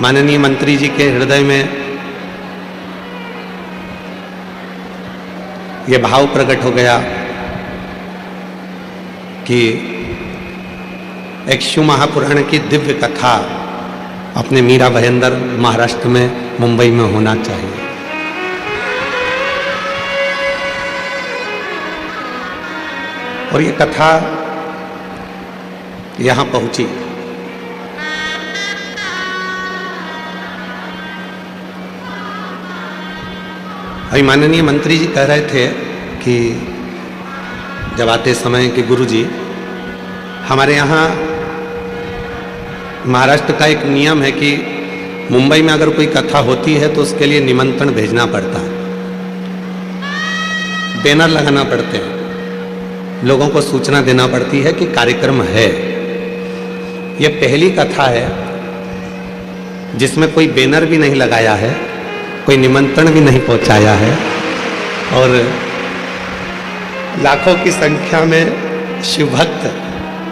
माननीय मंत्री जी के हृदय में ये भाव प्रकट हो गया कि एक शिव महापुराण की दिव्य कथा अपने मीरा भाईंदर महाराष्ट्र में मुंबई में होना चाहिए। और ये कथा यहाँ पहुंची। अभी माननीय मंत्री जी कह रहे थे कि जब आते समय कि गुरुजी हमारे यहाँ महाराष्ट्र का एक नियम है कि मुंबई में अगर कोई कथा होती है तो उसके लिए निमंत्रण भेजना पड़ता है, बैनर लगाना पड़ते हैं, लोगों को सूचना देना पड़ती है कि कार्यक्रम है। ये पहली कथा है जिसमें कोई बैनर भी नहीं लगाया है, कोई निमंत्रण भी नहीं पहुंचाया है और लाखों की संख्या में शिव भक्त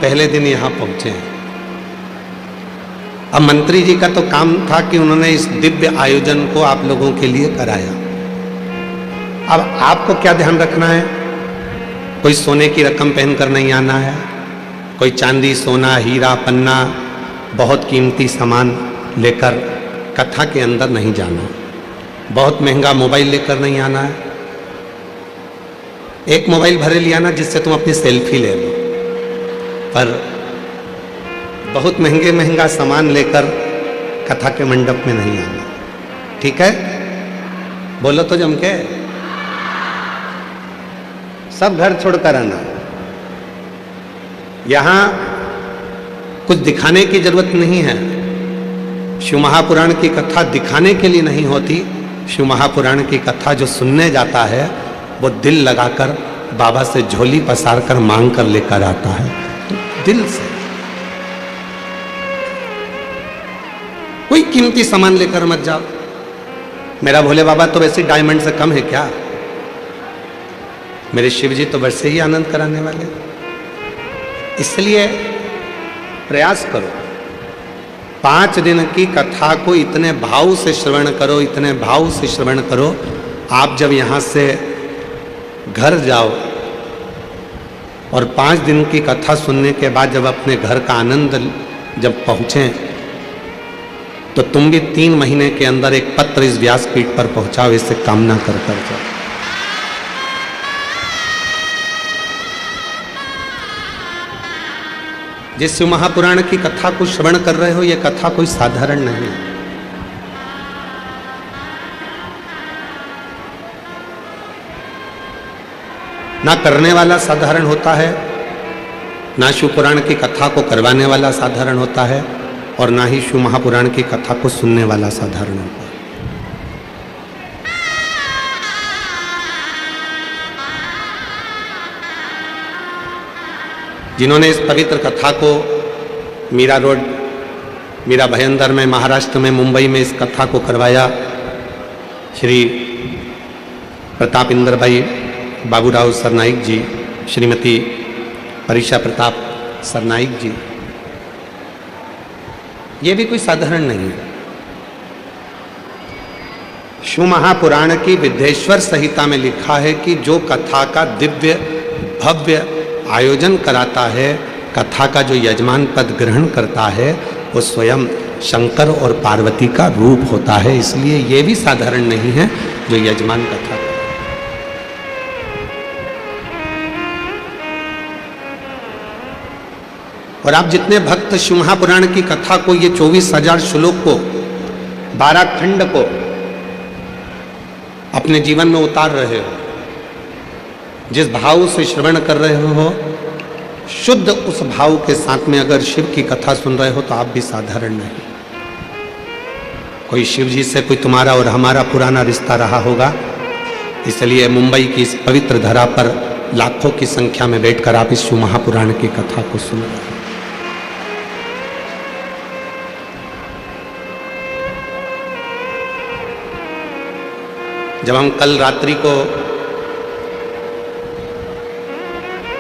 पहले दिन यहाँ पहुंचे हैं। अब मंत्री जी का तो काम था कि उन्होंने इस दिव्य आयोजन को आप लोगों के लिए कराया। अब आपको क्या ध्यान रखना है? कोई सोने की रकम पहनकर नहीं आना है, कोई चांदी सोना हीरा पन्ना बहुत कीमती सामान लेकर कथा के अंदर नहीं जाना, बहुत महंगा मोबाइल लेकर नहीं आना है। एक मोबाइल भरे लिया ना जिससे तुम अपनी सेल्फी ले लो, पर बहुत महंगा सामान लेकर कथा के मंडप में नहीं आना। ठीक है? बोलो तो जम के, सब घर छोड़कर आना। यहां कुछ दिखाने की जरूरत नहीं है। शिव महापुराण की कथा दिखाने के लिए नहीं होती। शिव महापुराण की कथा जो सुनने जाता है वो दिल लगाकर बाबा से झोली पसार कर मांग कर लेकर आता है, तो दिल से। कोई कीमती सामान लेकर मत जाओ। मेरा भोले बाबा तो वैसे डायमंड से कम है क्या? मेरे शिव जी तो वैसे ही आनंद कराने वाले। इसलिए प्रयास करो, 5 दिन की कथा को इतने भाव से श्रवण करो, इतने भाव से श्रवण करो। आप जब यहाँ से घर जाओ और 5 दिन की कथा सुनने के बाद जब अपने घर का आनंद जब पहुँचें तो तुम भी 3 महीने के अंदर एक पत्र इस व्यासपीठ पर पहुँचाओ, इससे कामना कर जाओ। जिस शिव महापुराण की कथा को श्रवण कर रहे हो, यह कथा कोई साधारण नहीं है। ना करने वाला साधारण होता है, ना शिव पुराण की कथा को करवाने वाला साधारण होता है, और ना ही शिव महापुराण की कथा को सुनने वाला साधारण होता है। जिन्होंने इस पवित्र कथा को मीरा रोड, मीरा भाईंदर में, महाराष्ट्र में, मुंबई में इस कथा को करवाया, श्री प्रताप इंद्र भाई बाबूराव सरनाइक जी, श्रीमती परीक्षा प्रताप सरनाइक जी, ये भी कोई साधारण नहीं है। शिव महापुराण की विद्येश्वर संहिता में लिखा है कि जो कथा का दिव्य भव्य आयोजन कराता है, कथा का जो यजमान पद ग्रहण करता है, वो स्वयं शंकर और पार्वती का रूप होता है। इसलिए ये भी साधारण नहीं है जो यजमान कथा। और आप जितने भक्त शिव महापुराण की कथा को, ये 24,000 श्लोक को, 12 खंड को अपने जीवन में उतार रहे हो, जिस भाव से श्रवण कर रहे हो, शुद्ध उस भाव के साथ में अगर शिव की कथा सुन रहे हो तो आप भी साधारण नहीं। कोई शिव जी से कोई तुम्हारा और हमारा पुराना रिश्ता रहा होगा, इसलिए मुंबई की इस पवित्र धरा पर लाखों की संख्या में बैठकर आप इस शिव महापुराण की कथा को सुन रहे हो। जब हम कल रात्रि को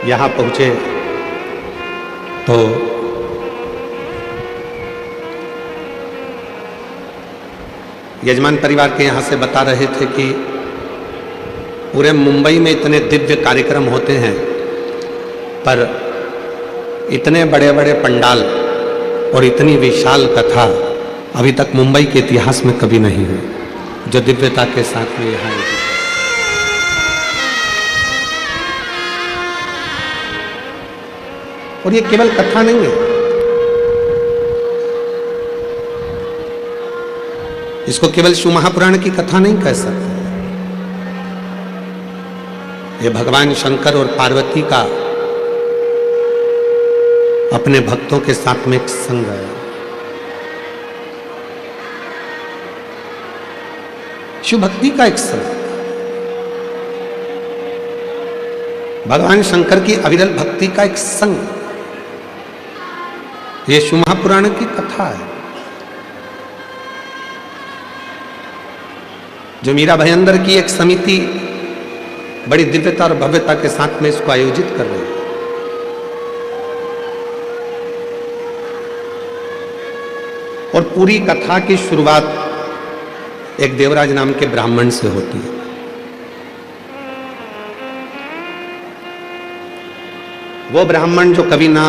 यहाँ पहुँचे तो यजमान परिवार के यहाँ से बता रहे थे कि पूरे मुंबई में इतने दिव्य कार्यक्रम होते हैं, पर इतने बड़े बड़े पंडाल और इतनी विशाल कथा अभी तक मुंबई के इतिहास में कभी नहीं हुई, जो दिव्यता के साथ में यहाँ है। और ये केवल कथा नहीं है, इसको केवल शिव महापुराण की कथा नहीं कह सकते। ये भगवान शंकर और पार्वती का अपने भक्तों के साथ में एक संग है। शिव भक्ति का एक संग, भगवान शंकर की अविरल भक्ति का एक संग, ये शिव महापुराण की कथा है। जो मीरा भयंदर की एक समिति बड़ी दिव्यता और भव्यता के साथ में इसको आयोजित कर रही है। और पूरी कथा की शुरुआत एक देवराज नाम के ब्राह्मण से होती है। वो ब्राह्मण जो कभी ना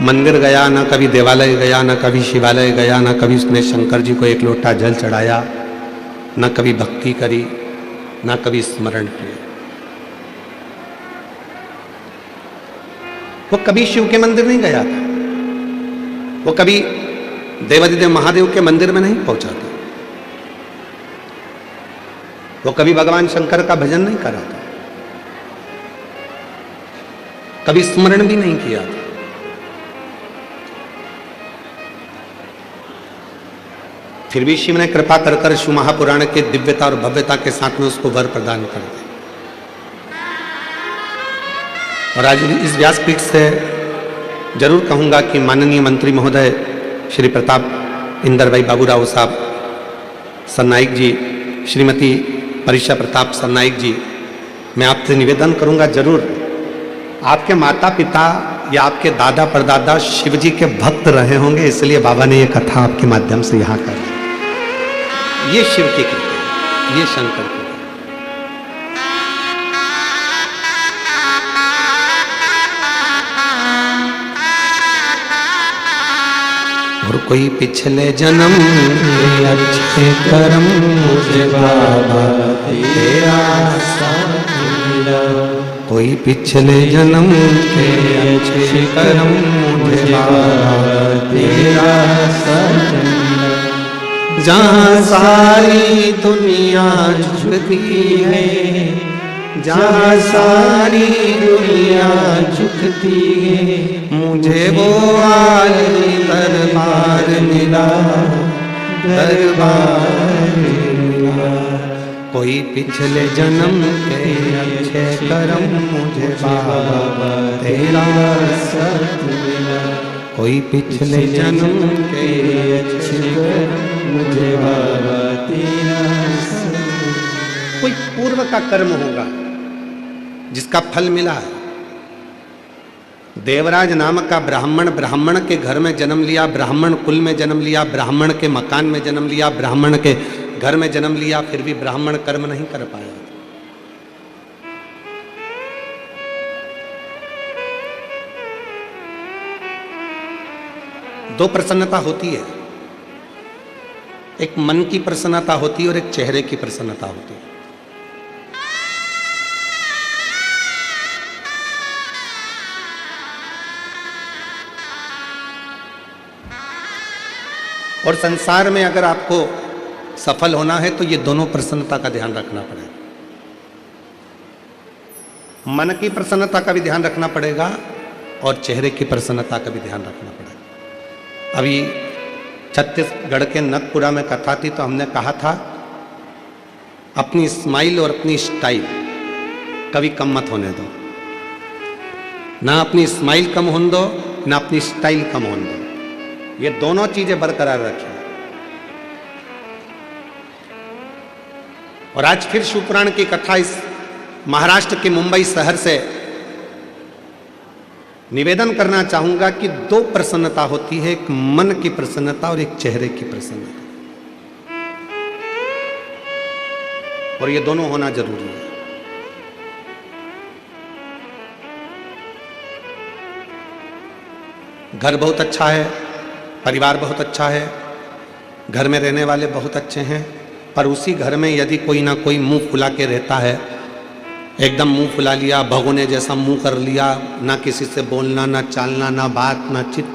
मंदिर गया, ना कभी देवालय गया, ना कभी शिवालय गया, ना कभी उसने शंकर जी को एक लोटा जल चढ़ाया, ना कभी भक्ति करी, ना कभी स्मरण किया। वो कभी शिव के मंदिर नहीं गया था, वो कभी देवादिदेव महादेव के मंदिर में नहीं पहुंचा था, वो कभी भगवान शंकर का भजन नहीं करा था, कभी स्मरण भी नहीं किया था। फिर भी शिव ने कृपा कर शिव महापुराण के दिव्यता और भव्यता के साथ में उसको वर प्रदान कर दिया। और आज इस व्यासपीठ से जरूर कहूंगा कि माननीय मंत्री महोदय श्री प्रताप इंदर भाई बाबूराव साहब सरनाइक जी, श्रीमती परिषा प्रताप सरनाइक जी, मैं आपसे निवेदन करूंगा, जरूर आपके माता पिता या आपके दादा परदादा शिव जी के भक्त रहे होंगे, इसलिए बाबा ने ये कथा आपके माध्यम से यहाँ कर दी। ये शिव की कृपा, ये शंकर की। और कोई पिछले जन्म के अच्छे कर्म मुझे बाबा तेरा साथ मिला, कोई पिछले जन्म के अच्छे कर्म मुझे बाबा तेरा साथ मिला। जहाँ सारी दुनिया झुकती है, जहाँ सारी दुनिया झुकती है, मुझे वो आली दरबार मिला, दरबार मिला। कोई पिछले जन्म के अच्छे कर्म मुझे बाबा तेरा साथ मिला, कोई पिछले जन्म के अच्छे कर्म मुझे बाबा तेरा साथ मिला। कोई पूर्व का कर्म होगा जिसका फल मिला है। देवराज नाम का ब्राह्मण, ब्राह्मण के घर में जन्म लिया, ब्राह्मण कुल में जन्म लिया, ब्राह्मण के मकान में जन्म लिया, ब्राह्मण के घर में जन्म लिया, फिर भी ब्राह्मण कर्म नहीं कर पाया। दो प्रसन्नता होती है, एक मन की प्रसन्नता होती है और एक चेहरे की प्रसन्नता होती है। और संसार में अगर आपको सफल होना है तो ये दोनों प्रसन्नता का ध्यान रखना पड़ेगा। मन की प्रसन्नता का भी ध्यान रखना पड़ेगा और चेहरे की प्रसन्नता का भी ध्यान रखना पड़ेगा। अभी छत्तीसगढ़ के नगपुरा में कथा थी तो हमने कहा था अपनी स्माइल और अपनी स्टाइल कभी कम मत होने दो। ना अपनी स्माइल कम होने दो, ना अपनी स्टाइल कम होने दो। ये दोनों चीजें बरकरार रखें। और आज फिर शिवपुराण की कथा इस महाराष्ट्र के मुंबई शहर से निवेदन करना चाहूंगा कि दो प्रसन्नता होती है, एक मन की प्रसन्नता और एक चेहरे की प्रसन्नता। और ये दोनों होना जरूरी है। घर बहुत अच्छा है, परिवार बहुत अच्छा है, घर में रहने वाले बहुत अच्छे हैं, पर उसी घर में यदि कोई ना कोई मुंह फुला के रहता है, एकदम मुंह फुला लिया, भगोने जैसा मुंह कर लिया, ना किसी से बोलना, ना चालना, ना बात, ना चित।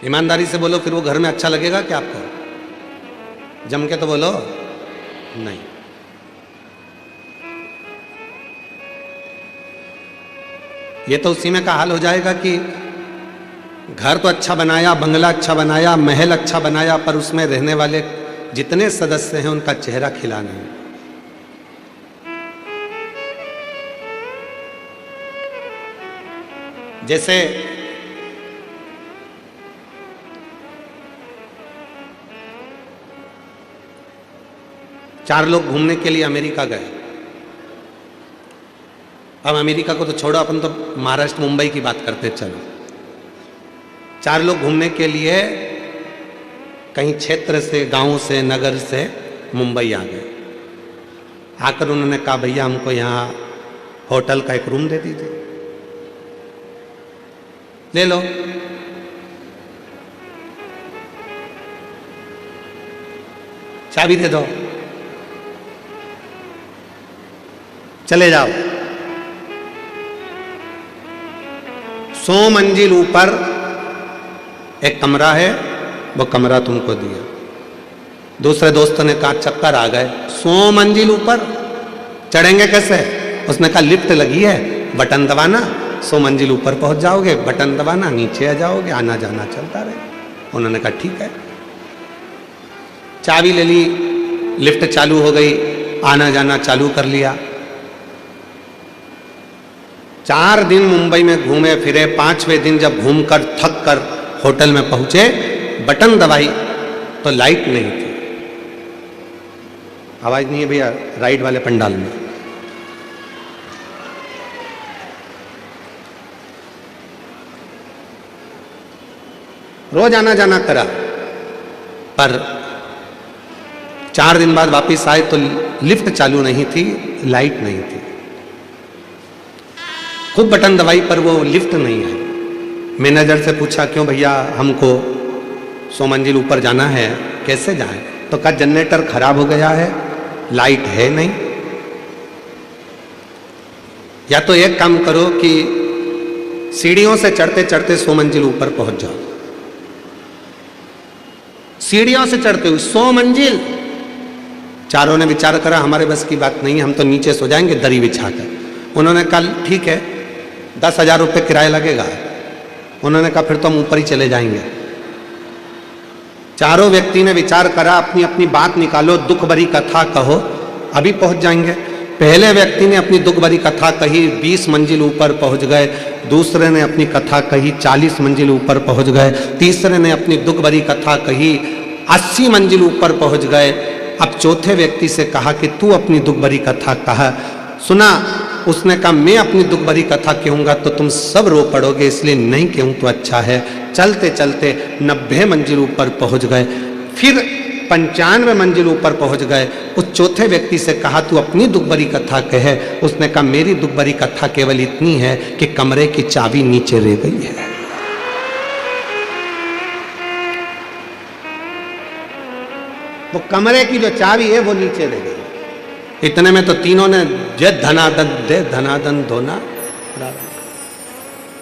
ईमानदारी से बोलो, फिर वो घर में अच्छा लगेगा क्या आपको? जम के तो बोलो नहीं। ये तो उसी में का हाल हो जाएगा कि घर तो अच्छा बनाया, बंगला अच्छा बनाया, महल अच्छा बनाया, पर उसमें रहने वाले जितने सदस्य हैं उनका चेहरा खिला नहीं। जैसे चार लोग घूमने के लिए अमेरिका गए। अब अमेरिका को तो छोड़ो, अपन तो महाराष्ट्र मुंबई की बात करते चलो। चार लोग घूमने के लिए कहीं क्षेत्र से, गांव से, नगर से मुंबई आ गए। आकर उन्होंने कहा भैया हमको यहाँ होटल का एक रूम दे दीजिए। ले लो। चाबी दे दो, चले जाओ। 100 मंजिल ऊपर एक कमरा है, वो कमरा तुमको दिया। दूसरे दोस्तों ने कहा चक्कर आ गए, 100 मंजिल ऊपर चढ़ेंगे कैसे? उसने कहा लिफ्ट लगी है, बटन दबाना, 100 मंजिल ऊपर पहुंच जाओगे, बटन दबाना, नीचे आ जाओगे, आना जाना चलता रहे। उन्होंने कहा ठीक है। चाबी ले ली, लिफ्ट चालू हो गई, आना जाना चालू कर लिया। 4 दिन मुंबई में घूमे फिरे। 5वें दिन जब घूमकर थक कर होटल में पहुंचे, बटन दबाई तो लाइट नहीं थी। आवाज नहीं है भैया राइट वाले पंडाल में। रोज आना जाना करा, पर 4 दिन बाद वापस आए तो लिफ्ट चालू नहीं थी, लाइट नहीं थी। खूब बटन दबाई पर वो लिफ्ट नहीं आई। मैनेजर से पूछा क्यों भैया, हमको 100 मंजिल ऊपर जाना है, कैसे जाएं? तो कहा जनरेटर खराब हो गया है, लाइट है नहीं। या तो एक काम करो कि सीढ़ियों से चढ़ते चढ़ते 100 मंजिल ऊपर पहुंच जाओ। सीढ़ियों से चढ़ते हुए 100 मंजिल। चारों ने विचार करा हमारे बस की बात नहीं, हम तो नीचे सो जाएंगे दरी बिछाकर। उन्होंने कहा ठीक है, 10,000 रुपये किराया लगेगा। उन्होंने कहा फिर तो हम ऊपर ही चले जाएंगे। चारों व्यक्ति ने विचार करा, अपनी अपनी बात निकालो, दुख भरी कथा कहो, अभी पहुंच जाएंगे। पहले व्यक्ति ने अपनी दुख भरी कथा कही, 20 मंजिल ऊपर पहुंच गए। दूसरे ने अपनी कथा कही, 40 मंजिल ऊपर पहुंच गए। तीसरे ने अपनी दुख भरी कथा कही, 80 मंजिल ऊपर पहुंच गए। अब चौथे व्यक्ति से कहा कि तू अपनी दुख भरी कथा कहा। सुना, उसने कहा मैं अपनी दुख भरी कथा कहूंगा तो तुम सब रो पड़ोगे, इसलिए नहीं कहूं तो अच्छा है। चलते चलते 90 मंजिल ऊपर पहुंच गए, फिर 95 मंजिल ऊपर पहुंच गए। उस चौथे व्यक्ति से कहा तू अपनी दुख भरी कथा कहे। उसने कहा मेरी दुख भरी कथा केवल इतनी है कि कमरे की चाबी नीचे रह गई है। वो कमरे की जो चाबी है वो नीचे रह गई। इतने में तो तीनों ने जय धनादन दे धनादन धोना।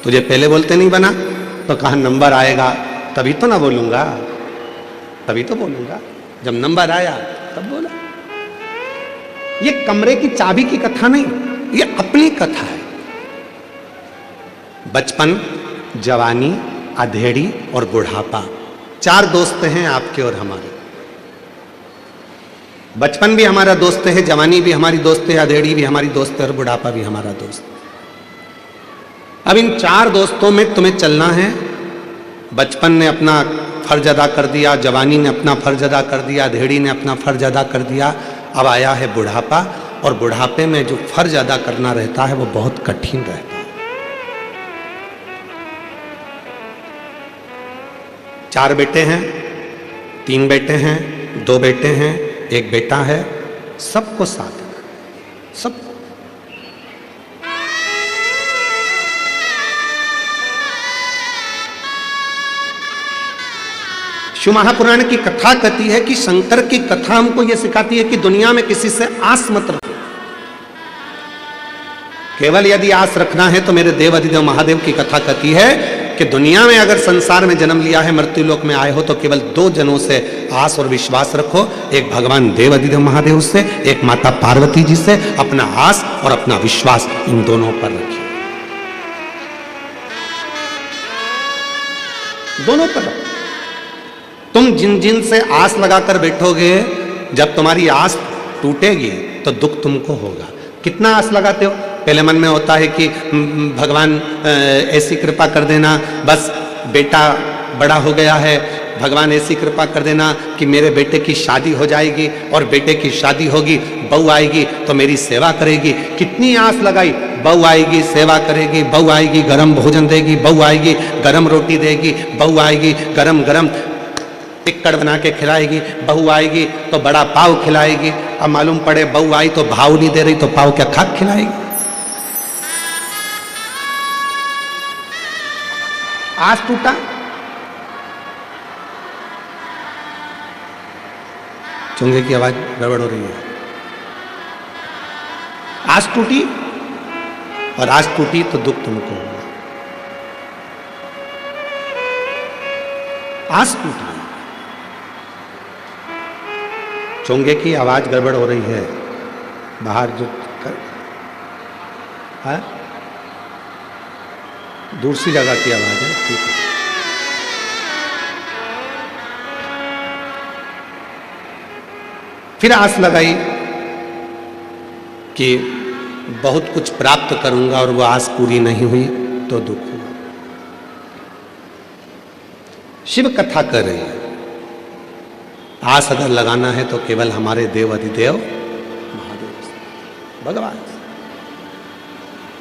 तुझे पहले बोलते नहीं बना? तो कहा नंबर आएगा तभी तो ना बोलूंगा, तभी तो बोलूंगा। जब नंबर आया तब बोला। ये कमरे की चाबी की कथा नहीं, ये अपनी कथा है। बचपन, जवानी, अधेड़ी और बुढ़ापा, 4 दोस्त हैं आपके और हमारे। बचपन भी हमारा दोस्त है, जवानी भी हमारी दोस्त है, अधेड़ी भी हमारी दोस्त है और बुढ़ापा भी हमारा दोस्त। अब इन 4 दोस्तों में तुम्हें चलना है। बचपन ने अपना फर्ज अदा कर दिया, जवानी ने अपना फर्ज अदा कर दिया, अधेड़ी ने अपना फर्ज अदा कर दिया। अब आया है बुढ़ापा, और बुढ़ापे में जो फर्ज अदा करना रहता है वो बहुत कठिन रहता है। 4 बेटे हैं, 3 बेटे हैं, 2 बेटे हैं, 1 बेटा है, सबको साथ सब। शिव महापुराण की कथा कहती है कि शंकर की कथा हमको यह सिखाती है कि दुनिया में किसी से आस मत रखो। केवल यदि आस रखना है तो मेरे देव अधिदेव महादेव की कथा कहती है कि दुनिया में अगर संसार में जन्म लिया है, मृत्यु लोक में आए हो, तो केवल 2 जनों से आस और विश्वास रखो। एक भगवान देव अधिदेव महादेव से, एक माता पार्वती जी से। अपना आस और अपना विश्वास इन दोनों पर रखिए, दोनों पर रखो। तुम जिन जिन से आस लगाकर बैठोगे, जब तुम्हारी आस टूटेगी तो दुख तुमको होगा। कितना आस लगाते हो? पहले मन में होता है कि भगवान ऐसी कृपा कर देना, बस बेटा बड़ा हो गया है, भगवान ऐसी कृपा कर देना कि मेरे बेटे की शादी हो जाएगी, और बेटे की शादी होगी, बहू आएगी तो मेरी सेवा करेगी। कितनी आस लगाई, बहू आएगी सेवा करेगी, बहू आएगी गरम भोजन देगी, बहू आएगी गरम रोटी देगी, बहू आएगी गरम गरम टिक्कड़ बना के खिलाएगी, बहू आएगी तो बड़ा पाव खिलाएगी। अब मालूम पड़े बहू आई तो भाव नहीं दे रही, तो पाव क्या खाक खिलाएगी? आस टूटा, चुंगे की आवाज गड़बड़ हो रही है। आस टूटी, और आस टूटी तो दुख तुमको होगा। आस टूटी, चोंगे की आवाज गड़बड़ हो रही है, बाहर जो है दूसरी जगह की आवाज है, ठीक है। फिर आस लगाई कि बहुत कुछ प्राप्त करूंगा, और वो आस पूरी नहीं हुई तो दुख हुआ। शिव कथा कर रही है, आस अगर लगाना है तो केवल हमारे देव अधिदेव महादेव से, भगवान।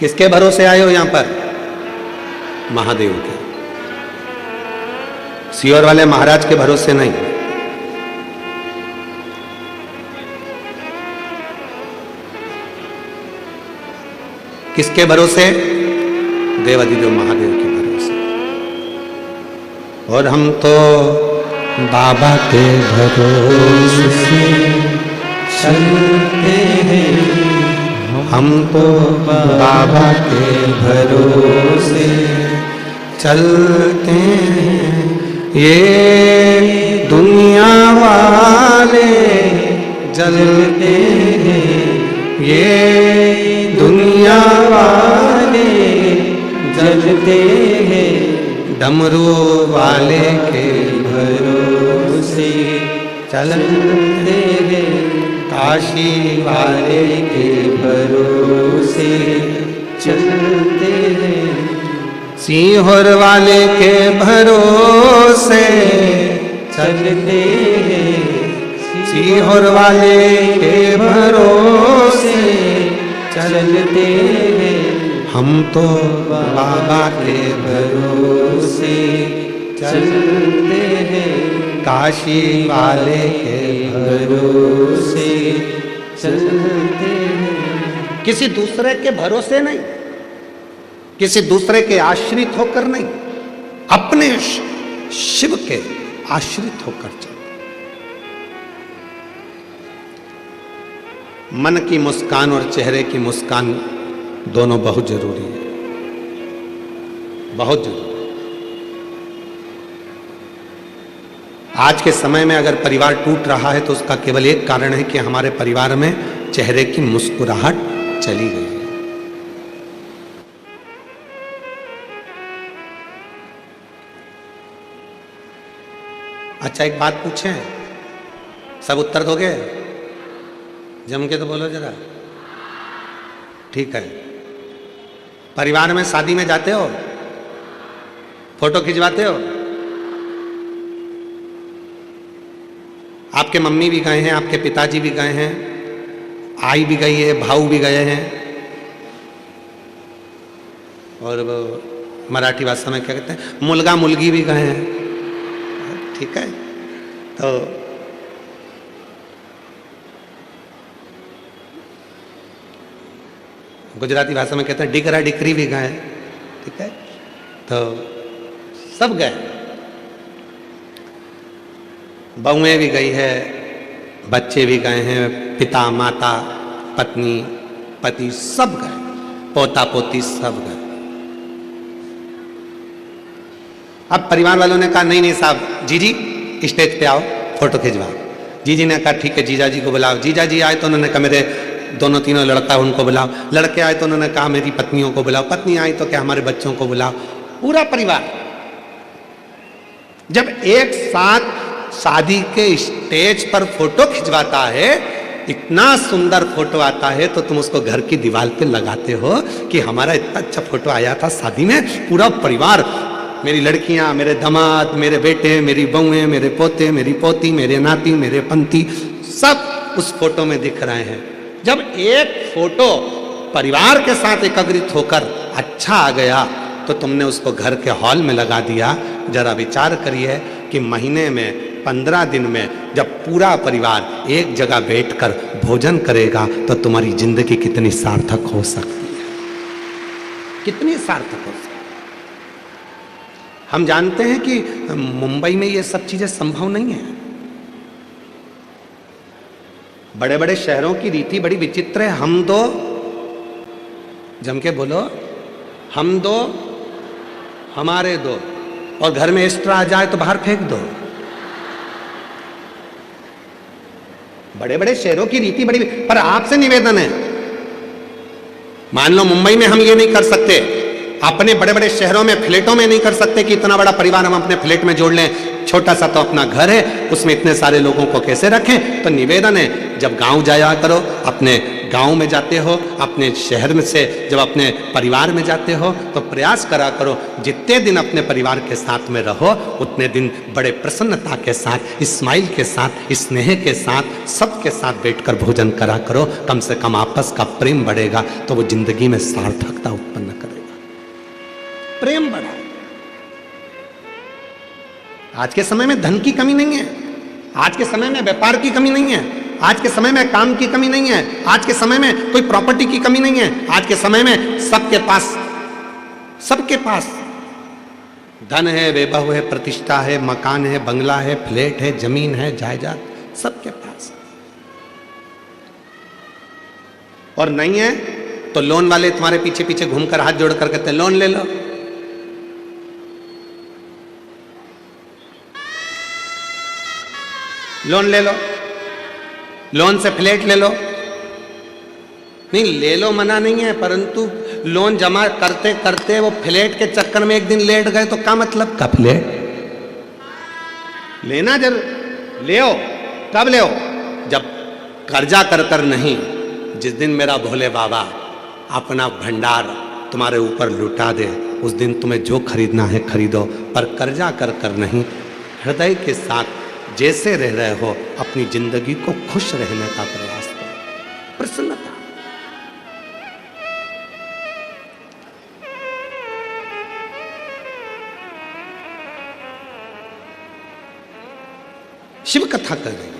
किसके भरोसे आए हो यहां पर? महादेव के, सीहोर वाले महाराज के भरोसे नहीं। किसके भरोसे? देव अधिदेव महादेव के भरोसे। और हम तो बाबा के भरोसे चलते हैं, हम तो बाबा के भरोसे चलते हैं। ये दुनिया वाले जलते हैं, ये दुनिया वाले जलते हैं। डमरू वाले के भरोसे चलते हैं, काशी वाले के भरोसे चलते हैं, सीहोर वाले के भरोसे चलते हैं, सीहोर वाले के भरोसे चलते हैं। हम तो बाबा के भरोसे चलते हैं, काशी वाले के भरोसे चलते हैं। किसी दूसरे के भरोसे नहीं, किसी दूसरे के आश्रित होकर नहीं, अपने शिव के आश्रित होकर चल। मन की मुस्कान और चेहरे की मुस्कान दोनों बहुत जरूरी है, बहुत जरूरी। आज के समय में अगर परिवार टूट रहा है तो उसका केवल एक कारण है कि हमारे परिवार में चेहरे की मुस्कुराहट चली गई है। अच्छा, एक बात पूछें, सब उत्तर दोगे? जम के तो बोलो जरा। ठीक है, परिवार में शादी में जाते हो, फोटो खिंचवाते हो? आपके मम्मी भी गए हैं, आपके पिताजी भी गए हैं, आई भी गई है, भाऊ भी गए हैं, और मराठी भाषा में क्या कहते हैं, मुलगा मुलगी भी गए हैं। ठीक है, तो गुजराती भाषा में कहते हैं डिगरा डिकरी भी गए, ठीक है, तो सब गए, बहुएं भी गई है, बच्चे भी गए हैं, पिता माता पत्नी पति सब गए, पोता पोती सब गए। अब परिवार वालों ने कहा नहीं नहीं साहब, जीजी स्टेज पे आओ, फोटो खिंचवाओ। जीजी ने कहा ठीक है, जीजा जी को बुलाओ। जीजा जी आए तो उन्होंने कहा मेरे दोनों तीनों लड़का उनको बुलाओ। लड़के आए तो उन्होंने कहा मेरी पत्नियों को बुलाओ। पत्नी आई तो क्या हमारे बच्चों को बुलाओ। पूरा परिवार जब एक साथ शादी के स्टेज पर फोटो खिंचवाता है, इतना सुंदर फोटो आता है, तो तुम उसको घर की दीवार पे लगाते हो कि हमारा इतना अच्छा फोटो आया था शादी में, पूरा परिवार, मेरी लड़कियां, मेरे दामाद, मेरे बेटे, मेरी बहुएं, मेरे पोते, मेरी पोती, मेरे नाती, मेरे पंती, सब उस फोटो में दिख रहे हैं। जब एक फोटो परिवार के साथ एकत्रित होकर अच्छा आ गया तो तुमने उसको घर के हॉल में लगा दिया। जरा विचार करिए कि महीने में 15 दिन में जब पूरा परिवार एक जगह बैठकर भोजन करेगा तो तुम्हारी जिंदगी कितनी सार्थक हो सकती है, कितनी सार्थक हो सकती है। हम जानते हैं कि मुंबई में ये सब चीजें संभव नहीं है। बड़े बड़े शहरों की रीति बड़ी विचित्र है। हम दो, जम के बोलो, हम दो हमारे दो, और घर में एक्स्ट्रा आ जाए तो बाहर फेंक दो। बड़े बड़े शहरों की रीति बड़ी, पर आपसे निवेदन है, मान लो मुंबई में हम ये नहीं कर सकते, अपने बड़े बड़े शहरों में फ्लैटों में नहीं कर सकते कि इतना बड़ा परिवार हम अपने फ्लैट में जोड़ लें। छोटा सा तो अपना घर है, उसमें इतने सारे लोगों को कैसे रखें। तो निवेदन है, जब गांव जाया करो, अपने गांव में जाते हो, अपने शहर में से जब अपने परिवार में जाते हो तो प्रयास करा करो, जितने दिन अपने परिवार के साथ में रहो उतने दिन बड़े प्रसन्नता के साथ, स्माइल के साथ, स्नेह के साथ, सबके साथ बैठकर भोजन करा करो। कम से कम आपस का प्रेम बढ़ेगा तो वो जिंदगी में सार्थकता उत्पन्न करेगा, प्रेम बढ़ा। आज के समय में धन की कमी नहीं है, आज के समय में व्यापार की कमी नहीं है, आज के समय में काम की कमी नहीं है, आज के समय में कोई प्रॉपर्टी की कमी नहीं है। आज के समय में सबके पास धन है, वैभव है, प्रतिष्ठा है, मकान है, बंगला है, फ्लैट है, जमीन है, जायदाद, सबके पास। और नहीं है तो लोन वाले तुम्हारे पीछे पीछे घूमकर हाथ जोड़ कर कहते लोन ले लो। लोन ले लो, लोन से फ्लैट ले लो। नहीं, ले लो मना नहीं है, परंतु लोन जमा करते करते वो फ्लैट के चक्कर में एक दिन लेट गए तो क्या मतलब का फ्लैट लेना। जरूर ले हो, कब ले हो, जब कर्जा कर कर नहीं, जिस दिन मेरा भोले बाबा अपना भंडार तुम्हारे ऊपर लुटा दे, उस दिन तुम्हें जो खरीदना है खरीदो, पर कर्जा कर कर नहीं। हृदय के साथ जैसे रह रहे हो अपनी जिंदगी को खुश रहने का प्रयास करो, प्रसन्नता। शिव कथा कर रहे हैं।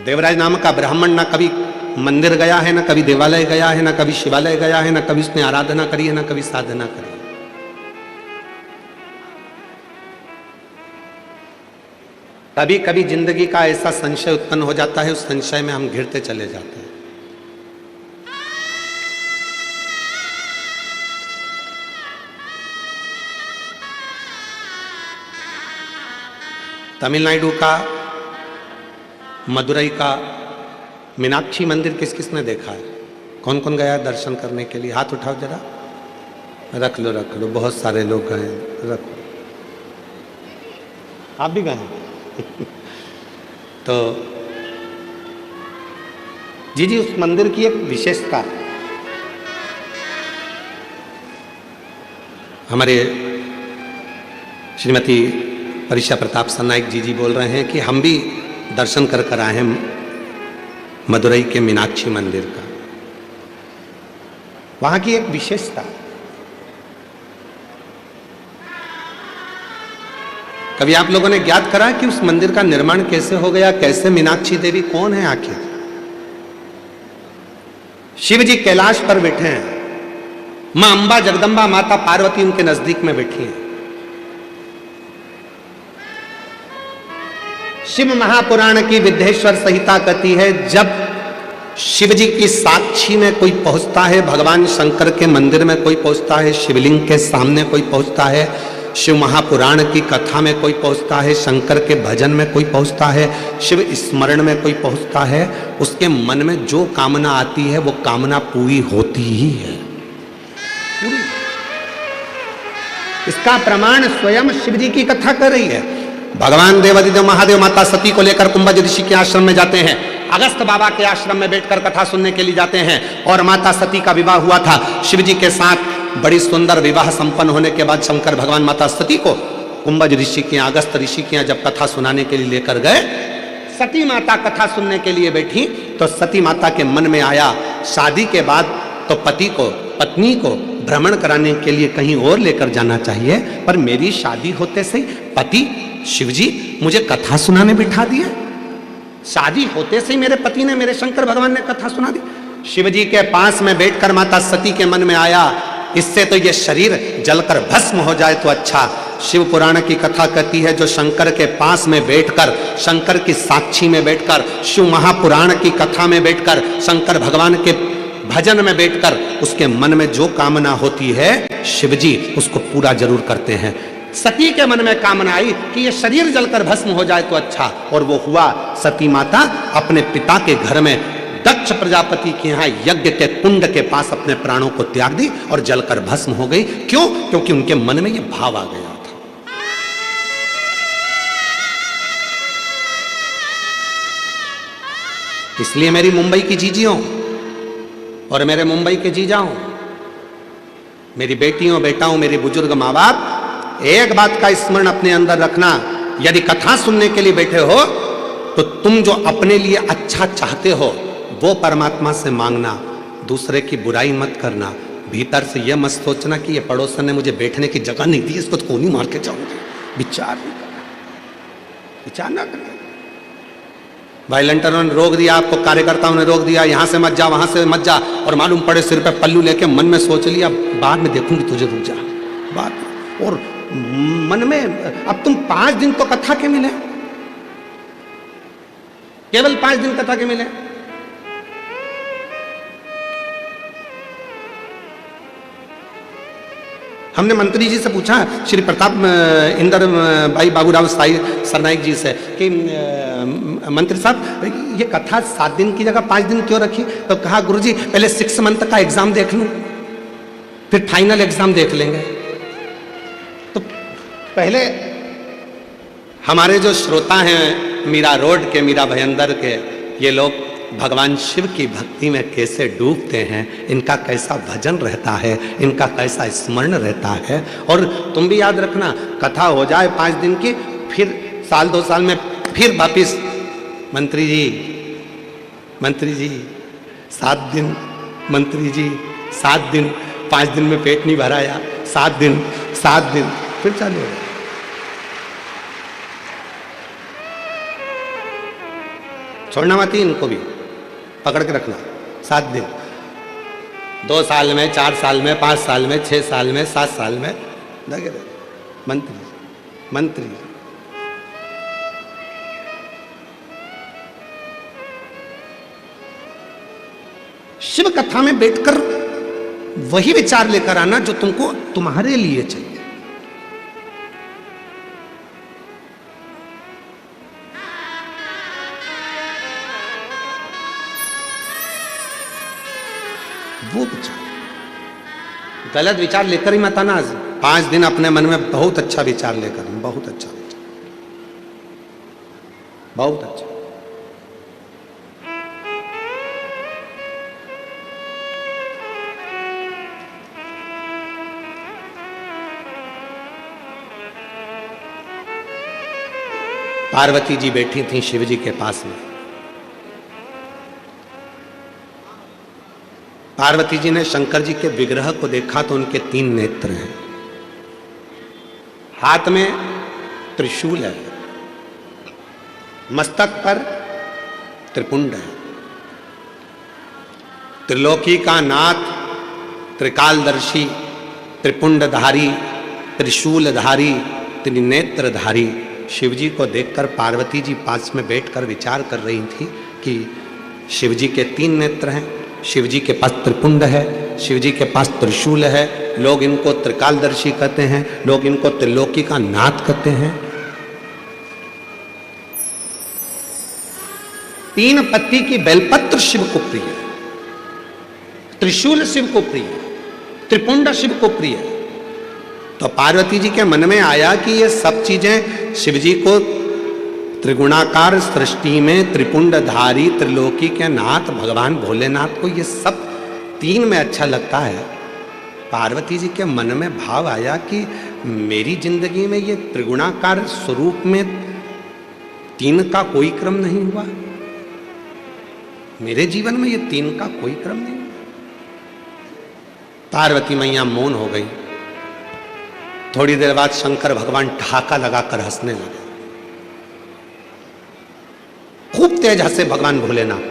देवराज नाम का ब्राह्मण ना कभी मंदिर गया है, ना कभी देवालय गया है, ना कभी शिवालय गया है, ना कभी उसने आराधना करी है, ना कभी साधना करी। कभी कभी जिंदगी का ऐसा संशय उत्पन्न हो जाता है, उस संशय में हम घिरते चले जाते हैं। तमिलनाडु का, मदुरई का मीनाक्षी मंदिर किस किसने देखा है? कौन कौन गया दर्शन करने के लिए? हाथ उठाओ जरा। रख लो रख लो, बहुत सारे लोग गए, रखो। आप भी गए तो जी उस मंदिर की एक विशेषता, हमारे श्रीमती परिषा प्रताप सरनाइक जी बोल रहे हैं कि हम भी दर्शन कर कर आए हैं मदुरई के मीनाक्षी मंदिर का। वहां की एक विशेषता, कभी आप लोगों ने ज्ञात करा कि उस मंदिर का निर्माण कैसे हो गया? कैसे मीनाक्षी देवी कौन है आखिर? शिव जी कैलाश पर बैठे हैं, मां अंबा जगदंबा माता पार्वती उनके नजदीक में बैठी हैं। शिव महापुराण की विद्येश्वर संहिता कहती है, जब शिव जी की साक्षी में कोई पहुंचता है, भगवान शंकर के मंदिर में कोई पहुंचता है, शिवलिंग के सामने कोई पहुंचता है, शिव महापुराण की कथा में कोई पहुंचता है, शंकर के भजन में कोई पहुंचता है, शिव स्मरण में कोई पहुंचता है, उसके मन में जो कामना आती है वो कामना पूरी होती ही है। पूरी। इसका प्रमाण स्वयं शिव जी की कथा कर रही है। भगवान देवादिदेव महादेव माता सती को लेकर कुंभज ऋषि के आश्रम में जाते हैं, अगस्त बाबा के आश्रम में बैठकर कथा सुनने के लिए जाते हैं। और माता सती का विवाह हुआ था शिव जी के साथ। बड़ी सुंदर विवाह संपन्न होने के बाद शंकर भगवान माता सती को कुंभज ऋषि के यहाँ, अगस्त ऋषि के यहाँ जब कथा सुनाने के लिए लेकर गए, सती माता कथा सुनने के लिए बैठी तो सती माता के मन में आया, शादी के बाद तो पति को, पत्नी को भ्रमण कराने के लिए कहीं और लेकर जाना चाहिए, पर मेरी शादी होते से पति शिव जी मुझे कथा सुनाने बिठा दिए। शादी होते से ही मेरे पति ने, मेरे शंकर भगवान ने कथा सुना दी। शिव जी के पास में बैठकर माता सती के मन में आया, इससे तो ये शरीर जलकर भस्म हो जाए तो अच्छा। शिव पुराण की कथा कहती है, जो शंकर के पास में बैठकर, शंकर की साक्षी में बैठकर, शिव महापुराण की कथा में बैठकर, शंकर भगवान के भजन में बैठकर उसके मन में जो कामना होती है शिव जी उसको पूरा जरूर करते हैं। सती के मन में कामना आई कि ये शरीर जलकर भस्म हो जाए तो अच्छा, और वो हुआ। सती माता अपने पिता के घर में दक्ष प्रजापति के यहाँ यज्ञ के कुंड के पास अपने प्राणों को त्याग दी और जलकर भस्म हो गई। क्यों? क्योंकि उनके मन में ये भाव आ गया था। इसलिए मेरी मुंबई की जीजियों और मेरे मुंबई के जीजाओं, मेरी बेटियों बेटाओं, मेरी बुजुर्ग माँ बाप, एक बात का स्मरण अपने अंदर रखना, यदि कथा सुनने के लिए बैठे हो तो तुम जो अपने लिए अच्छा चाहते हो वो परमात्मा से मांगना, दूसरे की बुराई मत करना। भीतर से यह मत सोचना कि ये पड़ोसन ने मुझे बैठने की जगह नहीं दी, इसको तो कोनी मार के जाऊंगी। विचार नहीं करना, विचार ना करना। वायलेंटरों ने रोक दिया, आपको कार्यकर्ताओं ने रोक दिया, यहां से मत जा, वहां से मत जा, और मालूम पड़े सिर पे पल्लू लेके मन में सोच लिया बाद में देखूंगी तुझे, रुक जा बात। और मन में अब तुम 5 दिन तो कथा के मिले, केवल 5 दिन कथा के मिले। हमने मंत्री जी से पूछा, श्री प्रताप इंदर भाई बाबूराव सरनाइक जी से, कि मंत्री साहब ये कथा 7 दिन की जगह 5 दिन क्यों रखी? तो कहा गुरुजी पहले 6 मंथ का एग्जाम देख लूं, फिर फाइनल एग्जाम देख लेंगे। तो पहले हमारे जो श्रोता हैं मीरा रोड के, मीरा भयंदर के, ये लोग भगवान शिव की भक्ति में कैसे डूबते हैं, इनका कैसा भजन रहता है, इनका कैसा स्मरण रहता है। और तुम भी याद रखना, कथा हो जाए 5 दिन की, फिर साल 2 साल में फिर वापिस मंत्री जी 7 दिन, मंत्री जी 7 दिन, 5 दिन में पेट नहीं भराया, 7 दिन, फिर चालू हो। छोड़ना मत ही इनको भी, पकड़ के रखना। 7 दिन, 2 साल में, 4 साल में, 5 साल में, 6 साल में, 7 साल में लगे रहे। मंत्री शिव कथा में बैठकर वही विचार लेकर आना जो तुमको तुम्हारे लिए चाहिए। वो विचार, गलत विचार लेकर ही मत आना। 5 दिन अपने मन में बहुत अच्छा विचार लेकर, बहुत अच्छा विचार, बहुत अच्छा। पार्वती जी बैठी थी शिव जी के पास में। पार्वती जी ने शंकर जी के विग्रह को देखा तो उनके 3 नेत्र हैं, हाथ में त्रिशूल है, मस्तक पर त्रिपुंड है, त्रिलोकी का नाथ, त्रिकालदर्शी, त्रिपुंडधारी, त्रिशूलधारी, त्रिनेत्रधारी शिवजी को देखकर पार्वती जी पास में बैठकर विचार कर रही थी कि शिवजी के 3 नेत्र हैं, शिवजी के पास त्रिपुंड है, शिवजी के पास त्रिशूल है, लोग इनको त्रिकालदर्शी कहते हैं, लोग इनको त्रिलोकी का नाथ कहते हैं। 3 पत्ती की बेलपत्र शिव को प्रिय है, त्रिशूल शिव को प्रिय है, त्रिपुंड शिव को प्रिय है। तो पार्वती जी के मन में आया कि ये सब चीजें शिवजी को त्रिगुणाकार सृष्टि में त्रिपुंडधारी त्रिलोकी के नाथ भगवान भोलेनाथ को ये सब 3 में अच्छा लगता है। पार्वती जी के मन में भाव आया कि मेरी जिंदगी में ये त्रिगुणाकार स्वरूप में 3 का कोई क्रम नहीं हुआ, मेरे जीवन में ये 3 का कोई क्रम नहीं हुआ। पार्वती मैया मौन हो गई। थोड़ी देर बाद शंकर भगवान ठहाका लगाकर हंसने लगे, खूब तेज हंसे भगवान भोलेनाथ,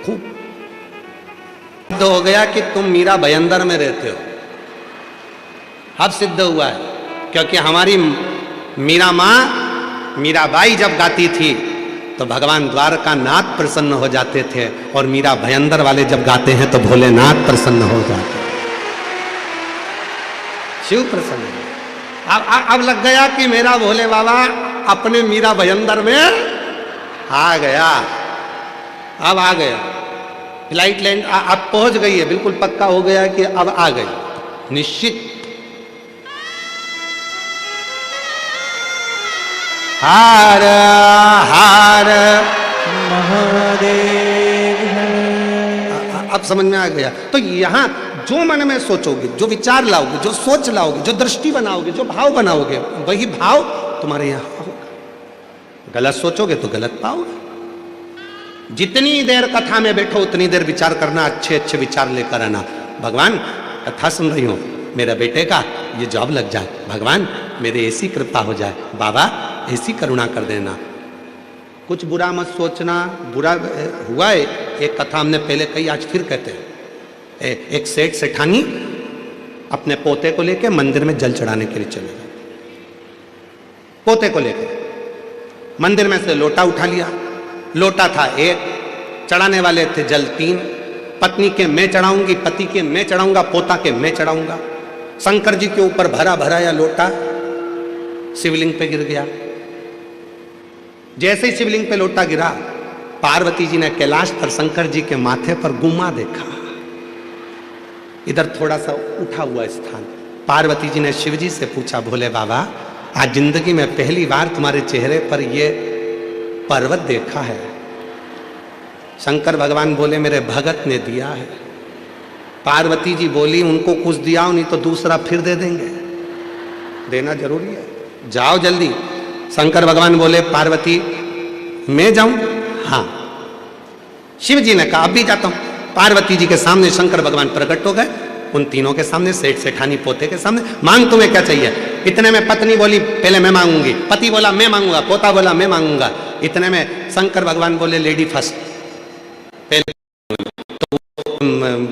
खूब। सिद्ध हो गया कि तुम मीरा भयंदर में रहते हो, अब सिद्ध हुआ है। क्योंकि हमारी मीरा माँ मीराबाई जब गाती थी तो भगवान द्वारका नाथ प्रसन्न हो जाते थे, और मीरा भयंदर वाले जब गाते हैं तो भोलेनाथ प्रसन्न हो जाते हैं, शिव प्रसन्न है। अब लग गया कि मेरा भोले बाबा अपने मीरा भयंदर में आ गया, अब आ गया, फ्लाइट लैंड अब पहुंच गई है, बिल्कुल पक्का हो गया कि अब आ गई, निश्चित। हर हर महादेव। अब समझ में आ गया। तो यहां जो मन में सोचोगे, जो विचार लाओगे, जो सोच लाओगे, जो दृष्टि बनाओगे, जो भाव बनाओगे, वही भाव तुम्हारे यहां होगा। गलत सोचोगे तो गलत पाओगे। जितनी देर कथा में बैठो उतनी देर विचार करना, अच्छे अच्छे विचार लेकर आना। भगवान कथा सुन रही हो, मेरे बेटे का ये जॉब लग जाए, भगवान मेरे ऐसी कृपा हो जाए, बाबा ऐसी करुणा कर देना। कुछ बुरा मत सोचना, बुरा हुआ है। एक कथा हमने पहले कही, आज फिर कहते हैं। एक सेठ सेठानी अपने पोते को लेके मंदिर में जल चढ़ाने के लिए चले गए। पोते को लेकर मंदिर में से लोटा उठा लिया। लोटा था 1, चढ़ाने वाले थे जल 3। पत्नी के मैं चढ़ाऊंगी, पति के मैं चढ़ाऊंगा, पोता के मैं चढ़ाऊंगा। शंकर जी के ऊपर भरा भरा या लोटा शिवलिंग पे गिर गया। जैसे ही शिवलिंग पे लोटा गिरा, पार्वती जी ने कैलाश पर शंकर जी के माथे पर गुम्मा देखा, इधर थोड़ा सा उठा हुआ स्थान। पार्वती जी ने शिवजी से पूछा, भोले बाबा आज जिंदगी में पहली बार तुम्हारे चेहरे पर ये पर्वत देखा है। शंकर भगवान बोले, मेरे भगत ने दिया है। पार्वती जी बोली, उनको कुछ दिया नहीं तो दूसरा फिर दे देंगे, देना जरूरी है, जाओ जल्दी। शंकर भगवान बोले, पार्वती मैं जाऊं? हाँ। शिव जी ने कहा, अब भी जाता हूं। पार्वती जी के सामने शंकर भगवान प्रकट हो गए, उन तीनों के सामने, सेठ सेठानी पोते के सामने। मांग तुम्हें क्या चाहिए? इतने में पत्नी बोली, पहले मैं मांगूंगी। पति बोला मैं मांगूंगा। पोता बोला मैं मांगूंगा। इतने में शंकर भगवान बोले, लेडी फर्स्ट। पहले तो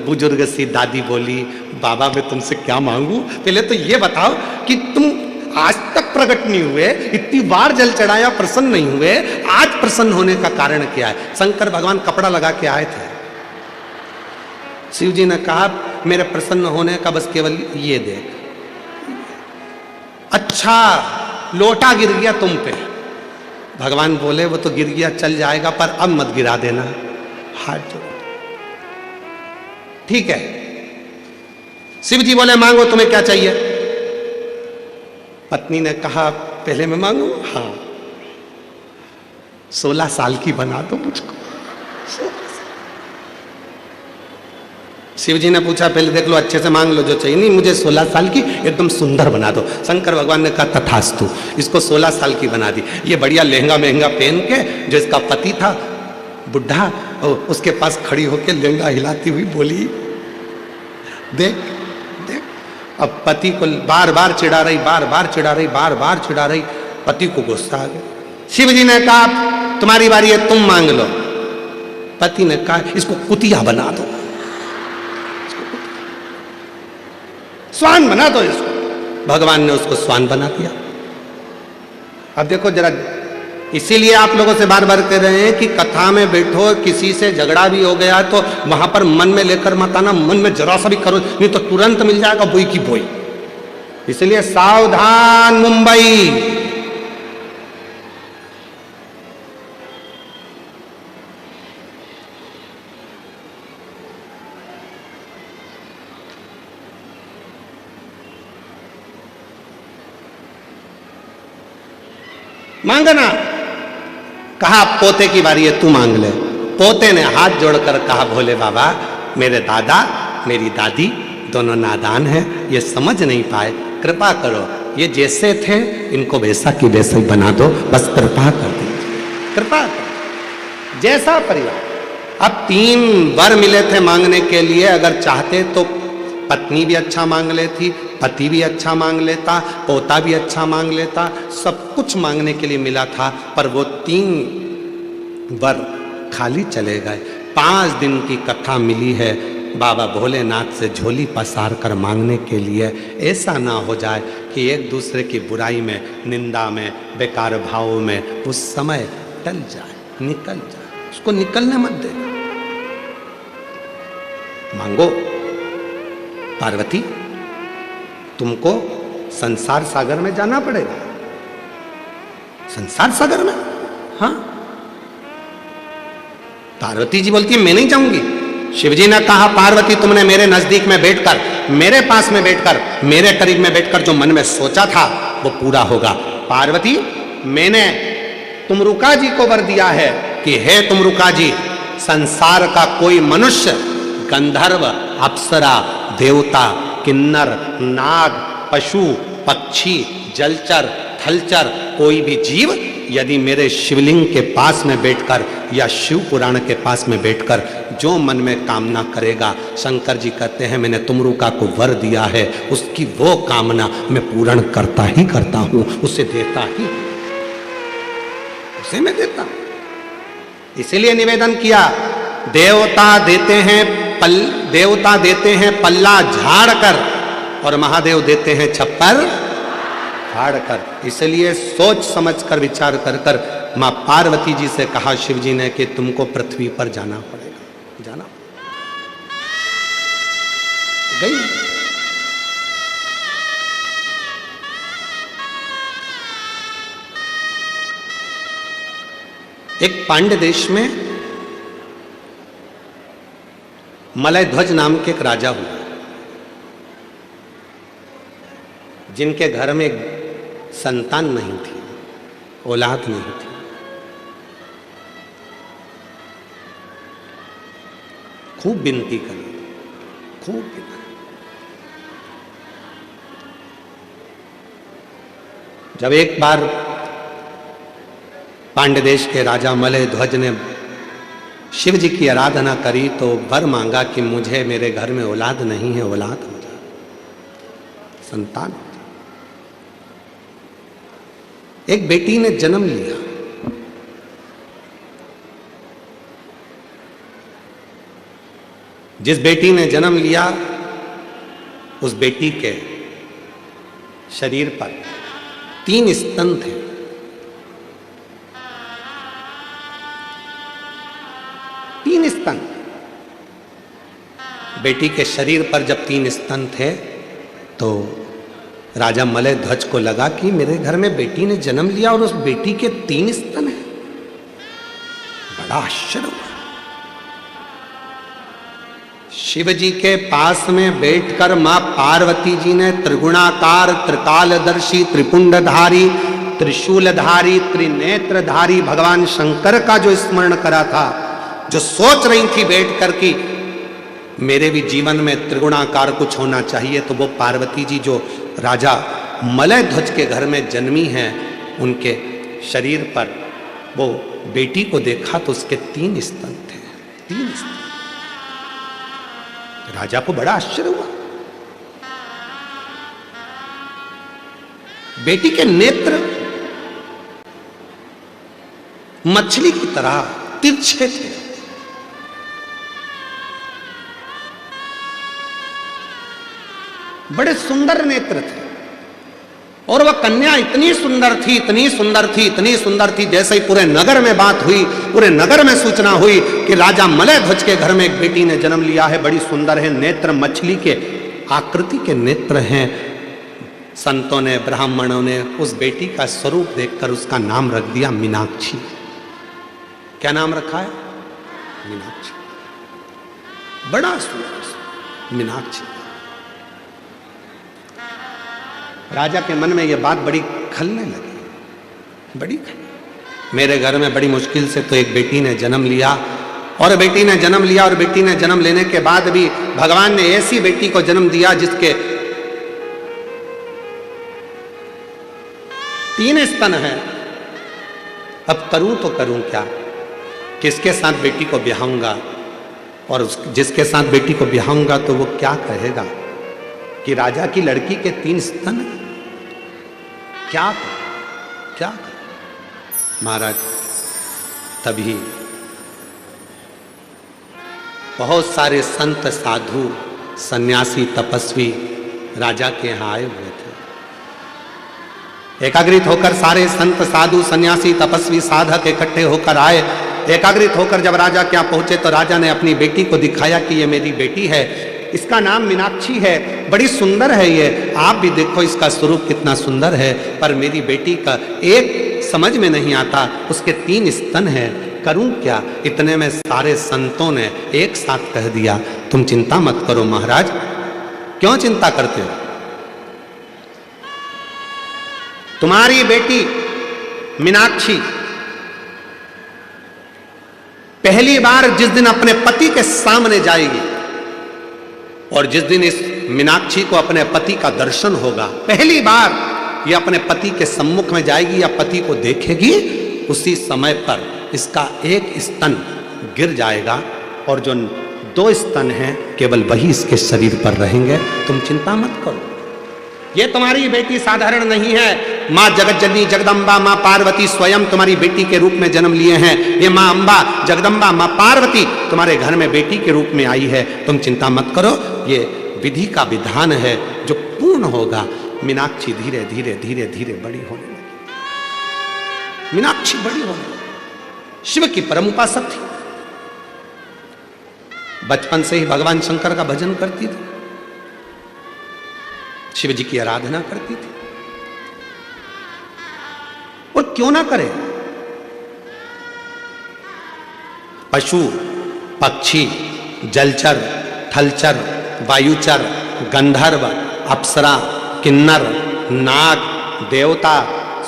बुजुर्ग सी दादी बोली, बाबा मैं तुमसे क्या मांगू? पहले तो ये बताओ कि तुम आज तक प्रकट नहीं हुए, इतनी बार जल चढ़ाया, प्रसन्न नहीं हुए, आज प्रसन्न होने का कारण क्या है? शंकर भगवान कपड़ा लगा के आए थे। शिव जी ने कहा, मेरे प्रसन्न होने का बस केवल ये देख। अच्छा लोटा गिर गया तुम पे। भगवान बोले, वो तो गिर गया, चल जाएगा, पर अब मत गिरा देना, हाथ जोड़ो। ठीक है। शिव जी बोले, मांगो तुम्हें क्या चाहिए? पत्नी ने कहा, पहले मैं मांगू? हाँ। 16 साल की बना दो मुझको। शिव जी ने पूछा, पहले देख लो, अच्छे से मांग लो जो चाहिए। नहीं, मुझे 16 साल की एकदम सुंदर बना दो। शंकर भगवान ने कहा, तथास्तु। इसको 16 साल की बना दी। ये बढ़िया लहंगा महंगा पहन के, जो इसका पति था बुढ़ा, उसके पास खड़ी होकर लहंगा हिलाती हुई बोली, देख देख। अब पति को बार बार चिढ़ा रही, बार बार चिढ़ा रही, बार बार चिढ़ा रही। पति को गुस्सा आ गया। शिव जी ने कहा, तुम्हारी बारी है, तुम मांग लो। पति ने कहा, इसको कुतिया बना दो। स्वान बना दो इसको। भगवान ने उसको स्वान बना दिया। अब देखो जरा, इसीलिए आप लोगों से बार बार कह रहे हैं कि कथा में बैठो, किसी से झगड़ा भी हो गया तो वहां पर मन में लेकर मत आना, मन में जरा सा भी करो, नहीं तो तुरंत मिल जाएगा बोई की बोई। इसलिए सावधान मुंबई। मांगना, कहा पोते की बारी है, तू मांग ले। पोते ने हाथ जोड़कर कहा, भोले बाबा मेरे दादा मेरी दादी दोनों नादान हैं, ये समझ नहीं पाए, कृपा करो, ये जैसे थे इनको वैसा की वैसा ही बना दो, बस कृपा कर दीजिए, कृपा करो। जैसा परिवार। अब 3 वर मिले थे मांगने के लिए, अगर चाहते तो पत्नी भी अच्छा मांग लेती, पति भी अच्छा मांग लेता, पोता भी अच्छा मांग लेता, सब कुछ मांगने के लिए मिला था, पर वो 3 वर खाली चले गए। 5 दिन की कथा मिली है बाबा भोलेनाथ से झोली पसार कर मांगने के लिए। ऐसा ना हो जाए कि एक दूसरे की बुराई में, निंदा में, बेकार भावों में उस समय टल जाए, निकल जाए। उसको निकलने मत देना। मांगो। पार्वती तुमको संसार सागर में जाना पड़ेगा। संसार सागर में? हाँ। पार्वती जी बोलती है मैं नहीं जाऊंगी। शिवजी ने कहा पार्वती तुमने मेरे नजदीक में बैठकर, मेरे पास में बैठकर, मेरे करीब में बैठकर जो मन में सोचा था वो पूरा होगा। पार्वती मैंने तुमरुका जी को वर दिया है कि हे तुमरुका जी, संसार का कोई मनुष्य, गंधर्व, अप्सरा, देवता, किन्नर, नाग, पशु, पक्षी, जलचर, थलचर, कोई भी जीव यदि मेरे शिवलिंग के पास में बैठकर या शिव पुराण के पास में बैठकर जो मन में कामना करेगा, शंकर जी कहते हैं मैंने तुमरुका को वर दिया है, उसकी वो कामना मैं पूर्ण करता ही करता हूं, उसे देता ही, उसे मैं देता हूं। इसीलिए निवेदन किया, देवता देते हैं पल्ला झाड़ कर और महादेव देते हैं छप्पर फाड़ कर। इसलिए सोच समझ कर, विचार कर कर मां पार्वती जी से कहा शिव जी ने कि तुमको पृथ्वी पर जाना पड़ेगा। जाना गई। एक पांड्य देश में मलय ध्वज नाम के एक राजा हुआ, जिनके घर में संतान नहीं थी, औलाद नहीं थी। खूब विनती करी, खूब विनती। जब एक बार पांड्य देश के राजा मलय ध्वज ने शिव जी की आराधना करी तो वर मांगा कि मुझे, मेरे घर में औलाद नहीं है, औलाद हो जाए, संतान। एक बेटी ने जन्म लिया। जिस बेटी ने जन्म लिया उस बेटी के शरीर पर 3 स्तन थे। स्तन। बेटी के शरीर पर जब 3 स्तन थे तो राजा मलय ध्वज को लगा कि मेरे घर में बेटी ने जन्म लिया और उस बेटी के 3 स्तन हैं। बड़ा आश्चर्य हुआ। शिव जी के पास में बैठकर मां पार्वती जी ने त्रिगुणाकार, त्रिकालदर्शी, त्रिपुंडधारी, त्रिशूलधारी, त्रिनेत्रधारी भगवान शंकर का जो स्मरण करा था, जो सोच रही थी बैठकर कि मेरे भी जीवन में त्रिगुणाकार कुछ होना चाहिए, तो वो पार्वती जी जो राजा मलय ध्वज के घर में जन्मी हैं, उनके शरीर पर वो बेटी को देखा तो उसके 3 स्तन थे। 3 स्तन। राजा को बड़ा आश्चर्य हुआ। बेटी के नेत्र मछली की तरह तिरछे थे। बड़े सुंदर नेत्र थे। और वह कन्या इतनी सुंदर थी, इतनी सुंदर थी, इतनी सुंदर थी, जैसे ही पूरे नगर में बात हुई, पूरे नगर में सूचना हुई कि राजा मलय ध्वज के घर में एक बेटी ने जन्म लिया है, बड़ी सुंदर है, नेत्र मछली के आकृति के नेत्र हैं। संतों ने, ब्राह्मणों ने उस बेटी का स्वरूप देखकर उसका नाम रख दिया मीनाक्षी। क्या नाम रखा है? मीनाक्षी। बड़ा सुंदर मीनाक्षी। राजा के मन में यह बात बड़ी खलने लगी, बड़ी खलने। मेरे घर में बड़ी मुश्किल से तो एक बेटी ने जन्म लिया, और बेटी ने जन्म लिया, और बेटी ने जन्म लेने के बाद भी भगवान ने ऐसी बेटी को जन्म दिया जिसके 3 स्तन है। अब करूं तो करूं क्या? किसके साथ बेटी को ब्याहूंगा? और जिसके साथ बेटी को ब्याहूंगा तो वो क्या कहेगा कि राजा की लड़की के 3 स्तन? क्या क्या महाराज, तभी बहुत सारे संत, साधु, सन्यासी, तपस्वी राजा के यहाँ आए हुए थे। एकाग्रित होकर सारे संत, साधु, सन्यासी, तपस्वी, साधक इकट्ठे होकर आए। एकाग्रित होकर जब राजा के यहाँ पहुंचे तो राजा ने अपनी बेटी को दिखाया कि ये मेरी बेटी है, इसका नाम मीनाक्षी है, बड़ी सुंदर है ये, आप भी देखो इसका स्वरूप कितना सुंदर है, पर मेरी बेटी का एक समझ में नहीं आता, उसके 3 स्तन हैं, करूं क्या? इतने में सारे संतों ने एक साथ कह दिया, तुम चिंता मत करो महाराज। क्यों चिंता करते हो? तुम्हारी बेटी मीनाक्षी पहली बार जिस दिन अपने पति के सामने जाएगी, और जिस दिन इस मीनाक्षी को अपने पति का दर्शन होगा, पहली बार ये अपने पति के सम्मुख में जाएगी या पति को देखेगी, उसी समय पर इसका एक स्तन गिर जाएगा, और जो 2 स्तन हैं केवल वही इसके शरीर पर रहेंगे। तुम चिंता मत करो, ये तुम्हारी बेटी साधारण नहीं है। माँ जगत जननी जगदम्बा माँ पार्वती स्वयं तुम्हारी बेटी के रूप में जन्म लिए हैं। ये माँ अम्बा जगदम्बा माँ पार्वती तुम्हारे घर में बेटी के रूप में आई है। तुम चिंता मत करो, ये विधि का विधान है जो पूर्ण होगा। मीनाक्षी धीरे धीरे धीरे धीरे बड़ी होने लगी। मीनाक्षी बड़ी होने लगी। शिव की परम उपासक थी, बचपन से ही भगवान शंकर का भजन करती थी, शिव जी की आराधना करती थी। और क्यों ना करे? पशु, पक्षी, जलचर, थलचर, वायुचर, गंधर्व, अप्सरा, किन्नर, नाग, देवता,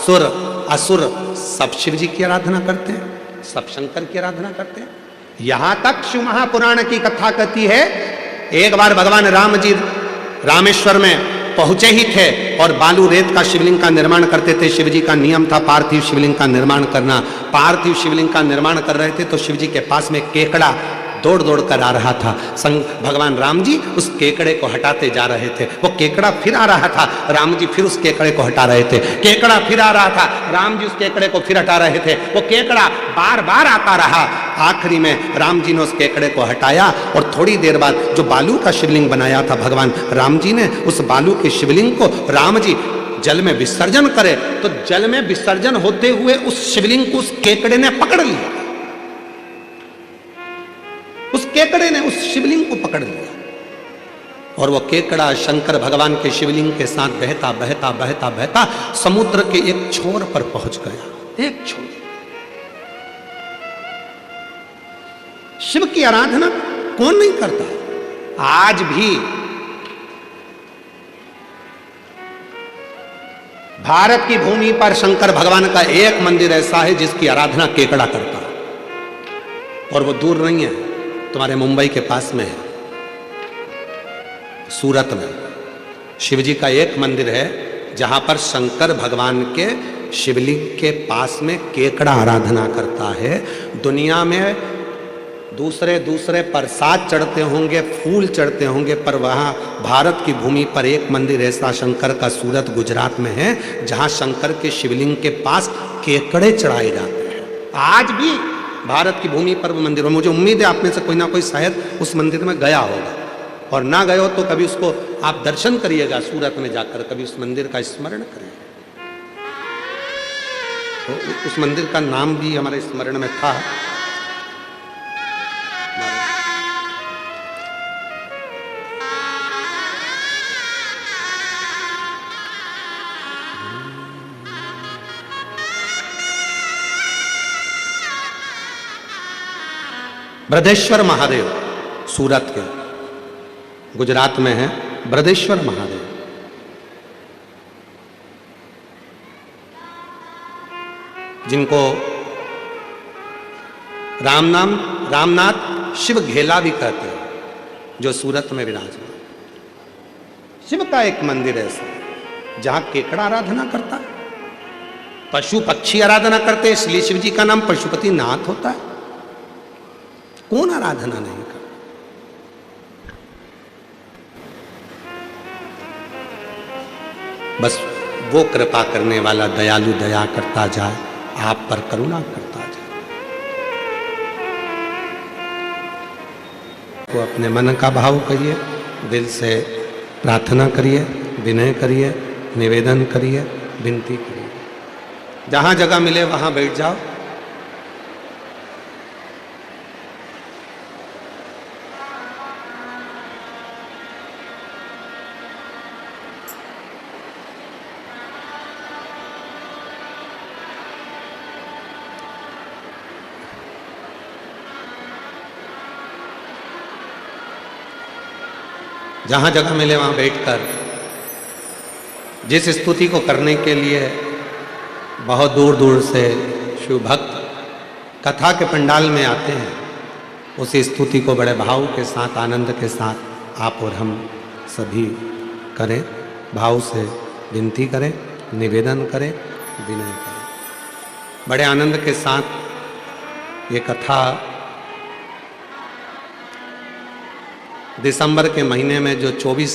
सुर, असुर सब शिव जी की आराधना करते हैं, सब शंकर की आराधना करते हैं। यहां तक शिव महापुराण की कथा कहती है, एक बार भगवान राम जी रामेश्वर में पहुंचे ही थे और बालू रेत का शिवलिंग का निर्माण करते थे। शिव जी का नियम था पार्थिव शिवलिंग का निर्माण करना। पार्थिव शिवलिंग का निर्माण कर रहे थे तो शिव जी के पास में केकड़ा दौड़ दौड़ कर आ रहा था। भगवान राम जी उस केकड़े को हटाते जा रहे थे। वो केकड़ा फिर आ रहा था, राम जी फिर उस केकड़े को हटा रहे थे। केकड़ा फिर आ रहा था, राम जी उस केकड़े को फिर हटा रहे थे। वो केकड़ा बार बार आता रहा। आखिरी में राम जी ने उस केकड़े को हटाया और थोड़ी देर बाद जो बालू का शिवलिंग बनाया था भगवान राम जी ने, उस बालू के शिवलिंग को राम जी जल में विसर्जन करे तो जल में विसर्जन होते हुए उस शिवलिंग को उस केकड़े ने पकड़ लिया। उस केकड़े ने उस शिवलिंग को पकड़ लिया और वो केकड़ा शंकर भगवान के शिवलिंग के साथ बहता बहता बहता बहता समुद्र के एक छोर पर पहुंच गया। एक छोर। शिव की आराधना कौन नहीं करता? आज भी भारत की भूमि पर शंकर भगवान का एक मंदिर ऐसा है जिसकी आराधना केकड़ा करता है, और वो दूर नहीं है, तुम्हारे मुंबई के पास में है, सूरत में। शिव जी का एक मंदिर है जहां पर शंकर भगवान के शिवलिंग के पास में केकड़ा आराधना करता है। दुनिया में दूसरे दूसरे प्रसाद चढ़ते होंगे, फूल चढ़ते होंगे, पर वहां भारत की भूमि पर एक मंदिर ऐसा शंकर का सूरत गुजरात में है जहां शंकर के शिवलिंग के पास केकड़े चढ़ाए जाते हैं। आज भी भारत की भूमि पर वो मंदिर, और मुझे उम्मीद है आप में से कोई ना कोई शायद उस मंदिर में गया होगा। और ना गए हो तो कभी उसको आप दर्शन करिएगा, सूरत में जाकर कभी उस मंदिर का स्मरण करिए। तो उस मंदिर का नाम भी हमारे स्मरण में था। ब्रजेश्वर महादेव सूरत के, गुजरात में है ब्रजेश्वर महादेव। जिनको रामनाथ शिव घेला भी कहते हैं, जो सूरत में विराजमान। शिव का एक मंदिर है ऐसा जहां केकड़ा आराधना करता है, पशु पक्षी आराधना करते हैं, इसलिए शिव जी का नाम पशुपति नाथ होता है। कौन आराधना नहीं करता? बस वो कृपा करने वाला दयालु दया करता जाए, आप पर करुणा करता जाए। तो अपने मन का भाव करिए, दिल से प्रार्थना करिए, विनय करिए, निवेदन करिए, विनती करिए। जहां जगह मिले वहां बैठ जाओ। जहाँ जगह मिले वहाँ बैठकर जिस स्तुति को करने के लिए बहुत दूर दूर से शिव भक्त कथा के पंडाल में आते हैं, उसी स्तुति को बड़े भाव के साथ, आनंद के साथ आप और हम सभी करें, भाव से विनती करें, निवेदन करें, विनय करें। बड़े आनंद के साथ ये कथा दिसंबर के महीने में जो 24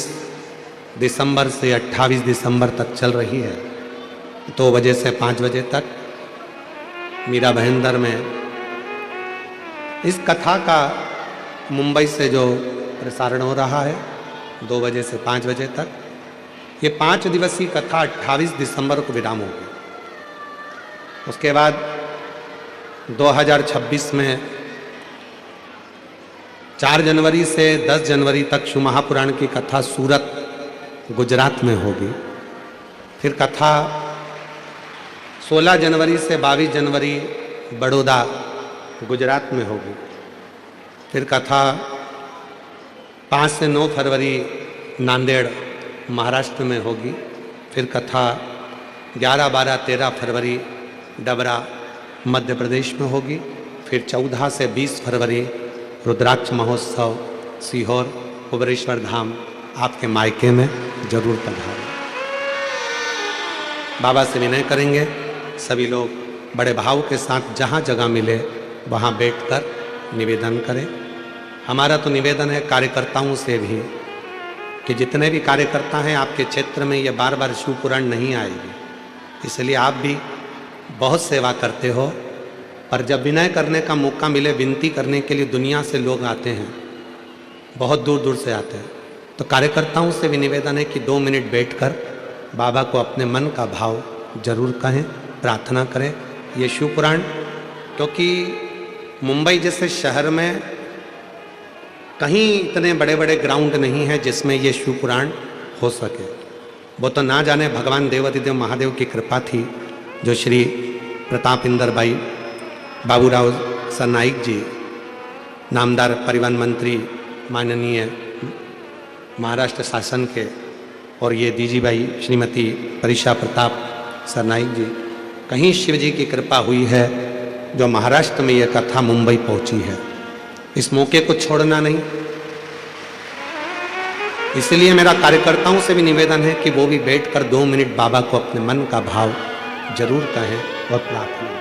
दिसंबर से 28 दिसंबर तक चल रही है, 2 बजे से 5 बजे तक मीरा भाईंदर में इस कथा का मुंबई से जो प्रसारण हो रहा है 2 बजे से 5 बजे तक, ये 5 दिवसीय कथा 28 दिसंबर को विराम होगी। उसके बाद 2026 में 4 जनवरी से 10 जनवरी तक शिव महापुराण की कथा सूरत गुजरात में होगी। फिर कथा 16 जनवरी से 22 जनवरी बड़ौदा गुजरात में होगी। फिर कथा 5 से 9 फरवरी नांदेड़ महाराष्ट्र में होगी। फिर कथा 11, 12, 13 फरवरी डबरा मध्य प्रदेश में होगी। फिर 14 से 20 फरवरी रुद्राक्ष महोत्सव सीहोर कुबरेश्वर धाम आपके मायके में जरूर पधारें। बाबा से विनय करेंगे सभी लोग बड़े भाव के साथ, जहाँ जगह मिले वहाँ बैठकर निवेदन करें। हमारा तो निवेदन है कार्यकर्ताओं से भी कि जितने भी कार्यकर्ता हैं आपके क्षेत्र में, ये बार बार शिव पुराण नहीं आएगी, इसलिए आप भी बहुत सेवा करते हो, पर जब विनय करने का मौका मिले, विनती करने के लिए दुनिया से लोग आते हैं, बहुत दूर दूर से आते हैं, तो कार्यकर्ताओं से भी निवेदन है कि 2 मिनट बैठकर बाबा को अपने मन का भाव जरूर कहें, प्रार्थना करें। ये शिव पुराण, क्योंकि मुंबई जैसे शहर में कहीं इतने बड़े बड़े ग्राउंड नहीं है जिसमें ये शिव पुराण हो सके। वो तो ना जाने भगवान देवाधिदेव महादेव की कृपा थी, जो श्री प्रताप इंदर भाई बाबूराव सरनाइक जी, नामदार परिवहन मंत्री माननीय महाराष्ट्र शासन के, और ये दीजी भाई श्रीमती परीक्षा प्रताप सरनाइक जी, कहीं शिव जी की कृपा हुई है जो महाराष्ट्र में यह कथा मुंबई पहुंची है। इस मौके को छोड़ना नहीं, इसलिए मेरा कार्यकर्ताओं से भी निवेदन है कि वो भी बैठकर 2 मिनट बाबा को अपने मन का भाव जरूर कहें और प्रार्थना करें।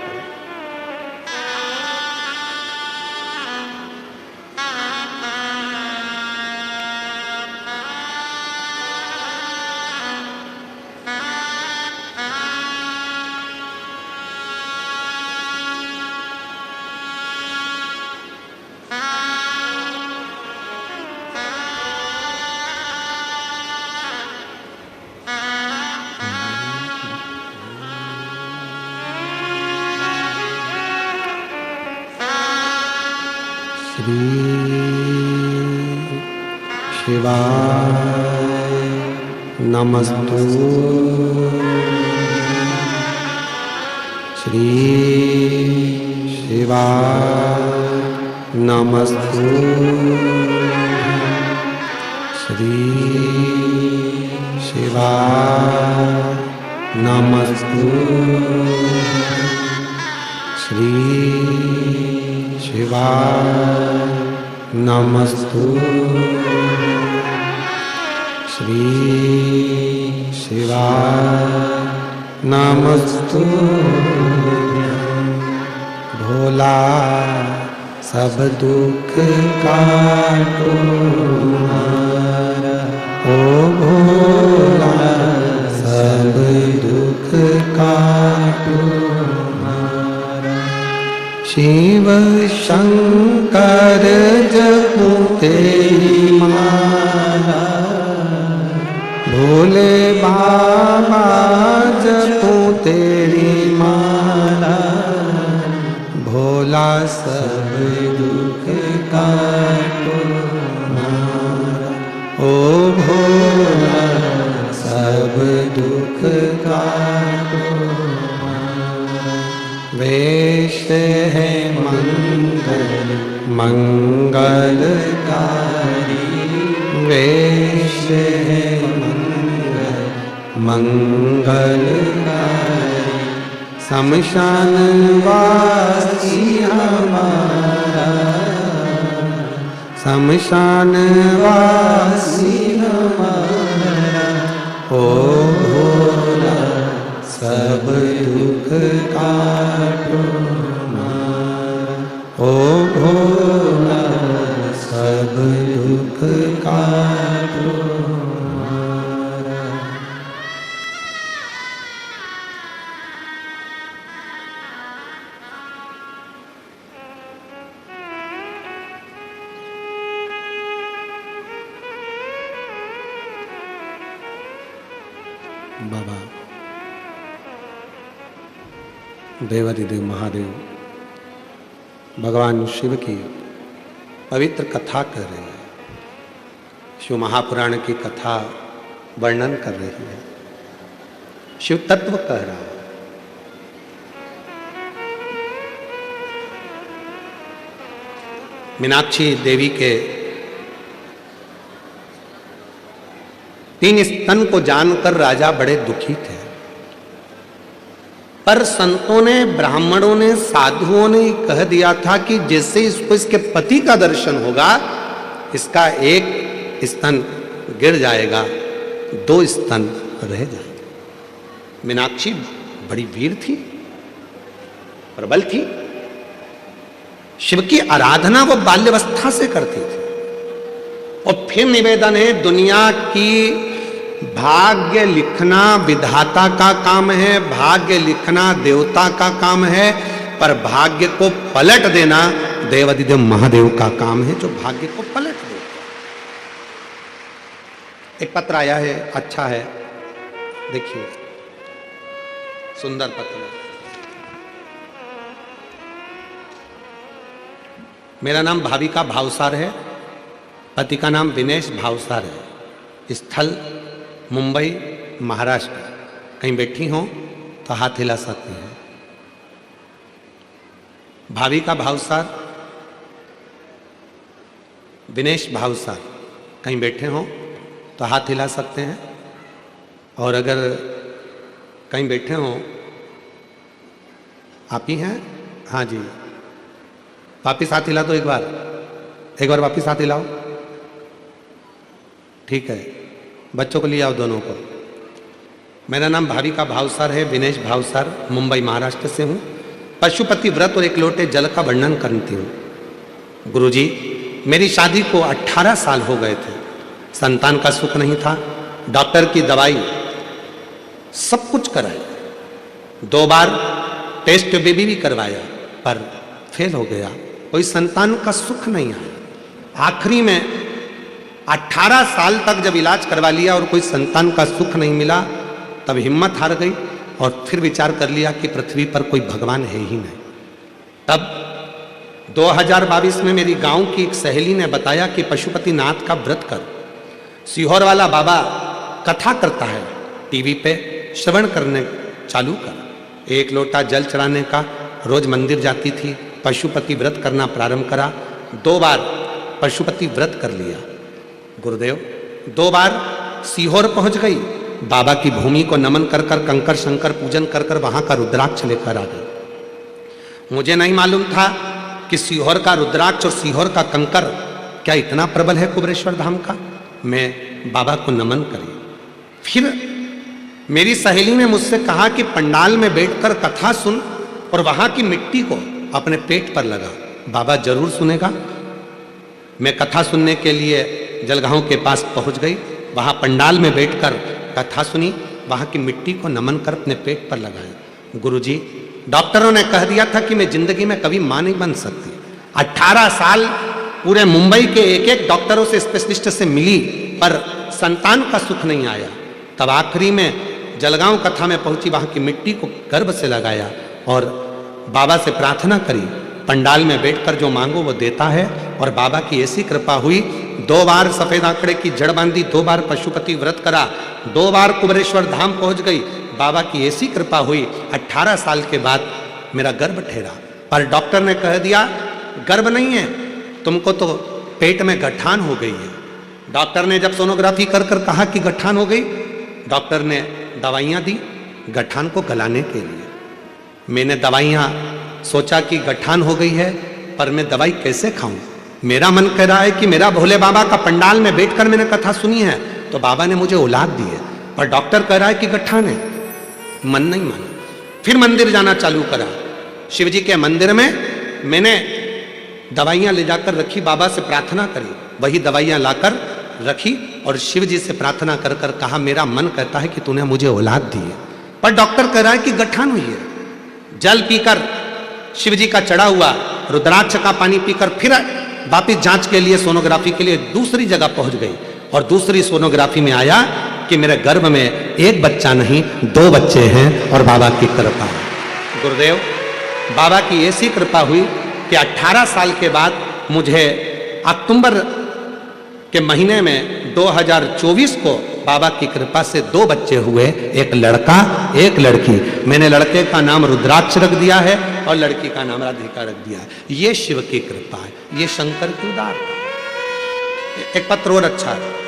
श्री शिवाय नमस्तु। श्री शिवाय नमस्तु। श्री शिवाय नमस्तु। श्री शिवाय नमस्तु। श्री शिवाय नमस्तु। भोला सब दुख काटो ओ भोला सब दुख काटो। शिव शंकर जपो तेरी माला, भोले बाबा जपो तेरी माला। भोला सब दुख काटो मारा, ओ भोला सब दुख काटो मारा। वेश है मंगल मंगलकारी, वेश है मंगल मंगलकारी। शमशान वासी हमारा, शमशान वासी हमारा। ओ भोला सब दुख काटो मारा, ओ भोला सब दुख काटो मारा। बाबा देवाधिदेव महादेव भगवान शिव की पवित्र कथा कर रहे हैं। शिव महापुराण की कथा वर्णन कर रही है, शिव तत्व कह रहा है। मीनाक्षी देवी के 3 स्तन को जानकर राजा बड़े दुखी थे, पर संतों ने, ब्राह्मणों ने, साधुओं ने कह दिया था कि जैसे इसको इसके पति का दर्शन होगा, इसका एक स्तन गिर जाएगा, 2 स्तन रह जाएंगे। मीनाक्षी बड़ी वीर थी, प्रबल थी। शिव की आराधना वो बाल्यावस्था से करती थी। और फिर निवेदन है, दुनिया की भाग्य लिखना विधाता का काम है, भाग्य लिखना देवता का काम है, पर भाग्य को पलट देना देवाधिदेव महादेव का काम है, जो भाग्य को पलट दे। एक पत्र आया है, अच्छा है, देखिए, सुंदर पत्र है। मेरा नाम भाविका भावसार है, पति का नाम विनेश भावसार है, स्थल मुंबई महाराष्ट्र। कहीं बैठी हो तो हाथ हिला सकती हैं। भाविका भावसार, विनेश भावसार, कहीं बैठे हो तो हाथ हिला सकते हैं। और अगर कहीं बैठे हो, आप ही हैं? हाँ जी, वापिस हाथ हिला दो एक बार वापिस हाथ हिलाओ। ठीक है, बच्चों को ले आओ दोनों को। मेरा नाम भाविका भावसार है, विनेश भावसार, मुंबई महाराष्ट्र से हूँ। पशुपति व्रत और 1 लोटे जल का वर्णन करती हूँ। गुरुजी, मेरी शादी को 18 साल हो गए थे, संतान का सुख नहीं था, डॉक्टर की दवाई सब कुछ कराई, 2 बार टेस्ट बेबी भी करवाया, पर फेल हो गया, कोई संतान का सुख नहीं आया। आखिरी में 18 साल तक जब इलाज करवा लिया और कोई संतान का सुख नहीं मिला, तब हिम्मत हार गई और फिर विचार कर लिया कि पृथ्वी पर कोई भगवान है ही नहीं। तब 2022 में मेरी गांव की एक सहेली ने बताया कि पशुपतिनाथ का व्रत कर, सीहोर वाला बाबा कथा करता है, टीवी पे श्रवण करने चालू कर। 1 लोटा जल चढ़ाने का, रोज मंदिर जाती थी, पशुपति व्रत करना प्रारंभ करा, 2 बार पशुपति व्रत कर लिया। गुरुदेव 2 बार सीहोर पहुंच गई, बाबा की भूमि को नमन कर कर कंकर शंकर पूजन कर कर वहां का रुद्राक्ष लेकर आ गई। मुझे नहीं मालूम था कि सीहोर का रुद्राक्ष और सीहोर का कंकर क्या इतना प्रबल है कुबेरेश्वर धाम का। मैं बाबा को नमन करी। फिर मेरी सहेली ने मुझसे कहा कि पंडाल में बैठकर कथा सुन और वहां की मिट्टी को अपने पेट पर लगा, बाबा जरूर सुनेगा। मैं कथा सुनने के लिए जलगांव के पास पहुंच गई, वहां पंडाल में बैठकर कथा सुनी, वहां की मिट्टी को नमन कर अपने पेट पर लगाया। गुरुजी, डॉक्टरों ने कह दिया था कि मैं जिंदगी में कभी मां नहीं बन सकती। 18 साल पूरे मुंबई के एक डॉक्टरों से, स्पेशलिस्ट से मिली, पर संतान का सुख नहीं आया। तब आखिरी में जलगांव कथा में पहुंची, वहां की मिट्टी को गर्भ से लगाया और बाबा से प्रार्थना करी, पंडाल में बैठकर जो मांगो वो देता है। और बाबा की ऐसी कृपा हुई, 2 बार सफेद आंकड़े की जड़ बांधी, 2 बार पशुपति व्रत करा, 2 बार कुबेरेश्वर धाम पहुंच गई। बाबा की ऐसी कृपा हुई, 18 साल के बाद मेरा गर्भ ठहरा। पर डॉक्टर ने कह दिया गर्भ नहीं है, तुमको तो पेट में गठान हो गई है। डॉक्टर ने जब सोनोग्राफी कर कर कहा कि गठान हो गई, डॉक्टर ने दवाइयां दी गठान को गलाने के लिए। मैंने दवाइयां सोचा कि गठान हो गई है, पर मैं दवाई कैसे खाऊं। मेरा मन कह रहा है कि मेरा भोले बाबा का पंडाल में बैठकर मैंने कथा सुनी है तो बाबा ने मुझे औलाद दी है, पर डॉक्टर कह रहा है कि गठान है। मन नहीं माना, फिर मंदिर जाना चालू करा। शिव जी के मंदिर में मैंने दवाइयां ले जाकर रखी, बाबा से प्रार्थना करी, वही दवाइयां लाकर रखी और शिव जी से प्रार्थना कर कर कहा मेरा मन कहता है कि तूने मुझे औलाद दी है, पर डॉक्टर कह रहा है कि गठान हुई है। जल पीकर, शिव जी का चढ़ा हुआ रुद्राक्ष का पानी पीकर फिर वापिस जांच के लिए, सोनोग्राफी के लिए दूसरी जगह पहुंच गई और दूसरी सोनोग्राफी में आया कि मेरे गर्भ में 1 बच्चा नहीं 2 बच्चे हैं और बाबा की कृपा। गुरुदेव, बाबा की ऐसी कृपा हुई कि 18 साल के बाद मुझे अक्टूबर के महीने में 2024 को बाबा की कृपा से 2 बच्चे हुए, 1 लड़का 1 लड़की। मैंने लड़के का नाम रुद्राक्ष रख दिया है और लड़की का नाम राधिका रख दिया है। ये शिव की कृपा है, ये शंकर की उदारता। एक पत्र और अच्छा है,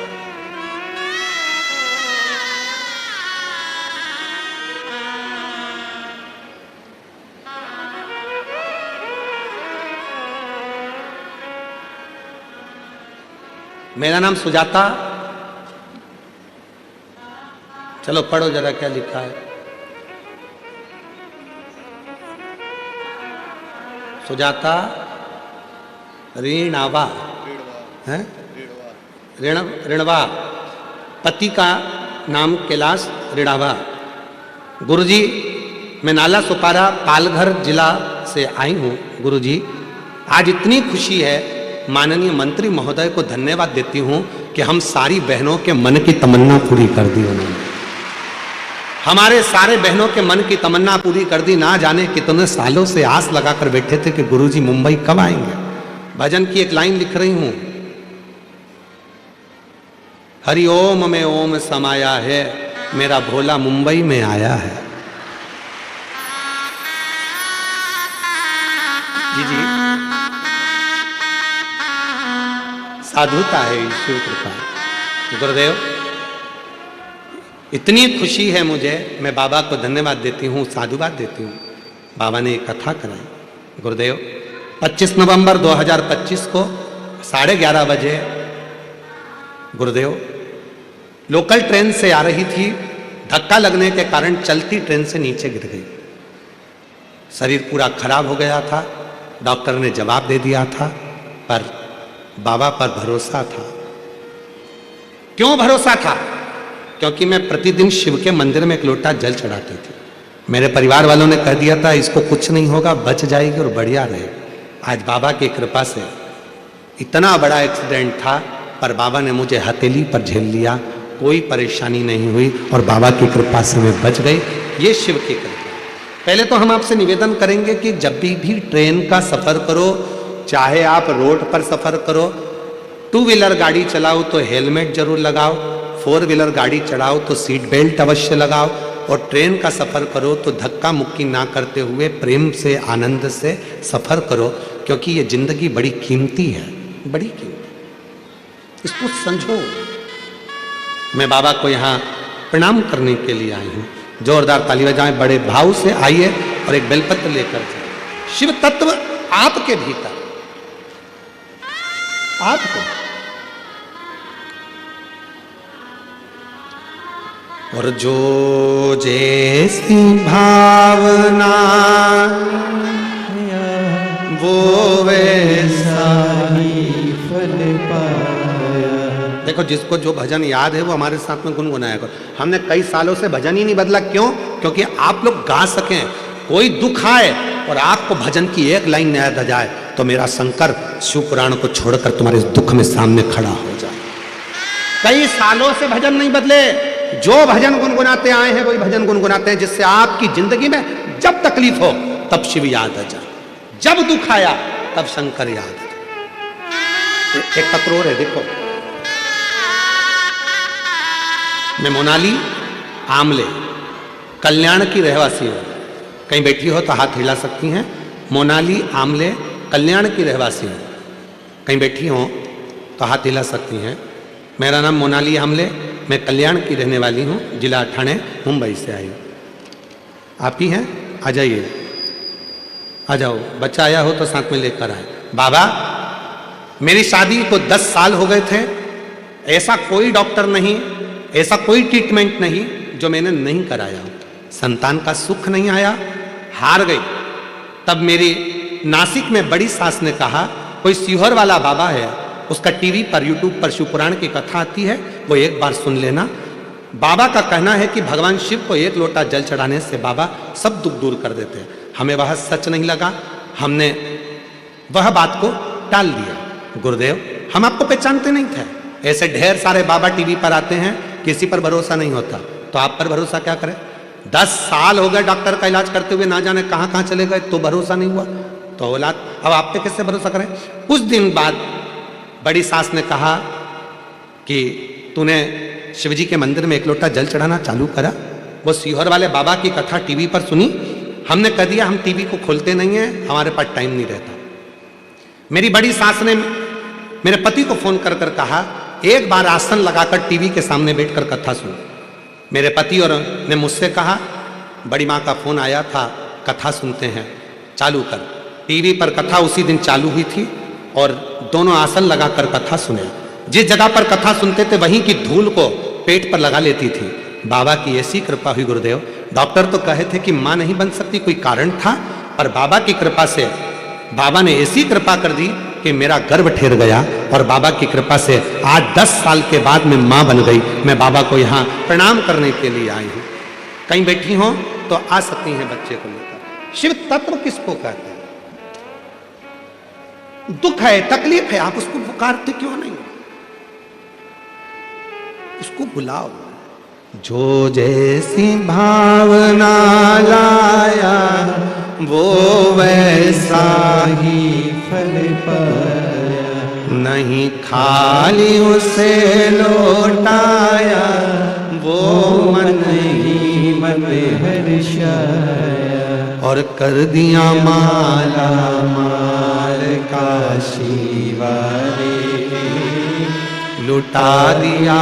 मेरा नाम सुजाता। चलो पढ़ो जरा क्या लिखा है। सुजाता ऋणावा है, ऋणवा, पति का नाम कैलाश ऋणावा। गुरुजी, मैं नाला सुपारा पालघर जिला से आई हूँ। गुरुजी, आज इतनी खुशी है, माननीय मंत्री महोदय को धन्यवाद देती हूं कि हम सारी बहनों के मन की तमन्ना पूरी कर दी उन्होंने। हमारे सारे बहनों के मन की तमन्ना पूरी कर दी। ना जाने कितने सालों से आस लगाकर बैठे थे कि गुरुजी मुंबई कब आएंगे। भजन की एक लाइन लिख रही हूं, हरि ओम में ओम समाया है, मेरा भोला मुंबई में आया है। जी जी, साधुता है ईश्वर कृपा। गुरुदेव, इतनी खुशी है मुझे, मैं बाबा को धन्यवाद देती हूँ, साधुवाद देती हूँ। बाबा ने एक कथा कराई। गुरुदेव, 25 नवंबर 2025 को 11:30 बजे गुरुदेव लोकल ट्रेन से आ रही थी, धक्का लगने के कारण चलती ट्रेन से नीचे गिर गई। शरीर पूरा खराब हो गया था, डॉक्टर ने जवाब दे दिया था, पर बाबा पर भरोसा था। क्यों भरोसा था? क्योंकि मैं प्रतिदिन शिव के मंदिर में 1 लोटा जल चढ़ाती थी। मेरे परिवार वालों ने कह दिया था इसको कुछ नहीं होगा, बच जाएगी और बढ़िया रहेगी। आज बाबा की कृपा से, इतना बड़ा एक्सीडेंट था पर बाबा ने मुझे हथेली पर झेल लिया, कोई परेशानी नहीं हुई और बाबा की कृपा से मैं बच गई। ये शिव की कृपा। पहले तो हम आपसे निवेदन करेंगे कि जब भी ट्रेन का सफर करो चाहे आप रोड पर सफर करो, 2 व्हीलर गाड़ी चलाओ तो हेलमेट जरूर लगाओ, 4 व्हीलर गाड़ी चलाओ तो सीट बेल्ट अवश्य लगाओ, और ट्रेन का सफर करो तो धक्का मुक्की ना करते हुए प्रेम से आनंद से सफर करो, क्योंकि ये जिंदगी बड़ी कीमती है, बड़ी कीमती। इसको समझो। मैं बाबा को यहाँ प्रणाम करने के लिए आई हूँ। जोरदार ताली बजाएं, बड़े भाव से आइए और एक बेलपत्र लेकर जाए। शिव तत्व आपके भीतर, आपको। और जो जैसी भावना वो वैसा ही फल पाया। देखो, जिसको जो भजन याद है वो हमारे साथ में गुनगुनाया करो। हमने कई सालों से भजन ही नहीं बदला। क्यों? क्योंकि आप लोग गा सकें। कोई दुख आए और आपको भजन की एक लाइन याद आ जाए तो मेरा शंकर शिव पुराण को छोड़कर तुम्हारे इस दुख में सामने खड़ा हो जाए। कई सालों से भजन नहीं बदले। जो भजन गुनगुनाते आए हैं वही भजन गुनगुनाते हैं, जिससे आपकी जिंदगी में जब तकलीफ हो तब शिव याद आ जाए, जब दुख आया तब शंकर याद आ जाए। एक पत्र और है, देखो। मैं मोनाली आमले कल्याण की रहवासी हूं। कहीं बैठी हो तो हाथ हिला सकती हैं। मोनाली आमले कल्याण की रहवासी हूं। कहीं बैठी हो तो हाथ हिला सकती हैं। मेरा नाम मोनाली आमले, मैं कल्याण की रहने वाली हूँ, जिला ठाणे, मुंबई से आई हूँ। आप ही हैं? आ जाइए, आ जाओ। बच्चा आया हो तो साथ में लेकर आए। बाबा, मेरी शादी को 10 साल हो गए थे। ऐसा कोई डॉक्टर नहीं, ऐसा कोई ट्रीटमेंट नहीं जो मैंने नहीं कराया। संतान का सुख नहीं आया, हार गई। तब मेरी नासिक में बड़ी सास ने कहा, कोई सीहोर वाला बाबा है, उसका टीवी पर यूट्यूब पर शिव पुराण की कथा आती है, वो एक बार सुन लेना। बाबा का कहना है कि भगवान शिव को 1 लोटा जल चढ़ाने से बाबा सब दुख दूर कर देते हैं। हमें वह सच नहीं लगा, हमने वह बात को टाल दिया। गुरुदेव, हम आपको पहचानते नहीं थे। ऐसे ढेर सारे बाबा टीवी पर आते हैं, किसी पर भरोसा नहीं होता, तो आप पर भरोसा क्या करें? 10 साल हो गए डॉक्टर का इलाज करते हुए, ना जाने कहाँ कहाँ चले गए, तो भरोसा नहीं हुआ। तो औलाद, अब आप पे किससे भरोसा करें? कुछ दिन बाद बड़ी सास ने कहा कि तूने शिवजी के मंदिर में 1 लोटा जल चढ़ाना चालू करा। वो सीहोर वाले बाबा की कथा टीवी पर सुनी। हमने कह दिया हम टीवी को खोलते नहीं हैं, हमारे पास टाइम नहीं रहता। मेरी बड़ी सास ने मेरे पति को फोन कर कर कहा, एक बार आसन लगाकर टीवी के सामने बैठकर कथा सुन। मेरे पति और ने मुझसे कहा, बड़ी माँ का फोन आया था, कथा सुनते हैं, चालू कर। टीवी पर कथा उसी दिन चालू हुई थी और दोनों आसन लगाकर कथा सुने। जिस जगह पर कथा सुनते थे वहीं की धूल को पेट पर लगा लेती थी। बाबा की ऐसी कृपा हुई गुरुदेव। डॉक्टर तो कहे थे कि मां नहीं बन सकती, कोई कारण था, पर बाबा की कृपा से बाबा ने ऐसी कृपा कर दी कि मेरा गर्भ ठहर गया। और बाबा की कृपा से आज 10 साल के बाद मैं मां बन गई। मैं बाबा को यहाँ प्रणाम करने के लिए आई हूँ। कहीं बैठी हो तो आ सकती हैं बच्चे को लेकर। शिव तत्व किसको कहते हैं? दुख है, तकलीफ है, आप उसको पुकारते क्यों नहीं? उसको बुलाओ। जो जैसी भावना लाया वो वैसा ही फल पाया। नहीं खाली उसे लौटाया, वो मन ही मन हर्षाया। और कर दिया माला माल काशी वाले, लुटा दिया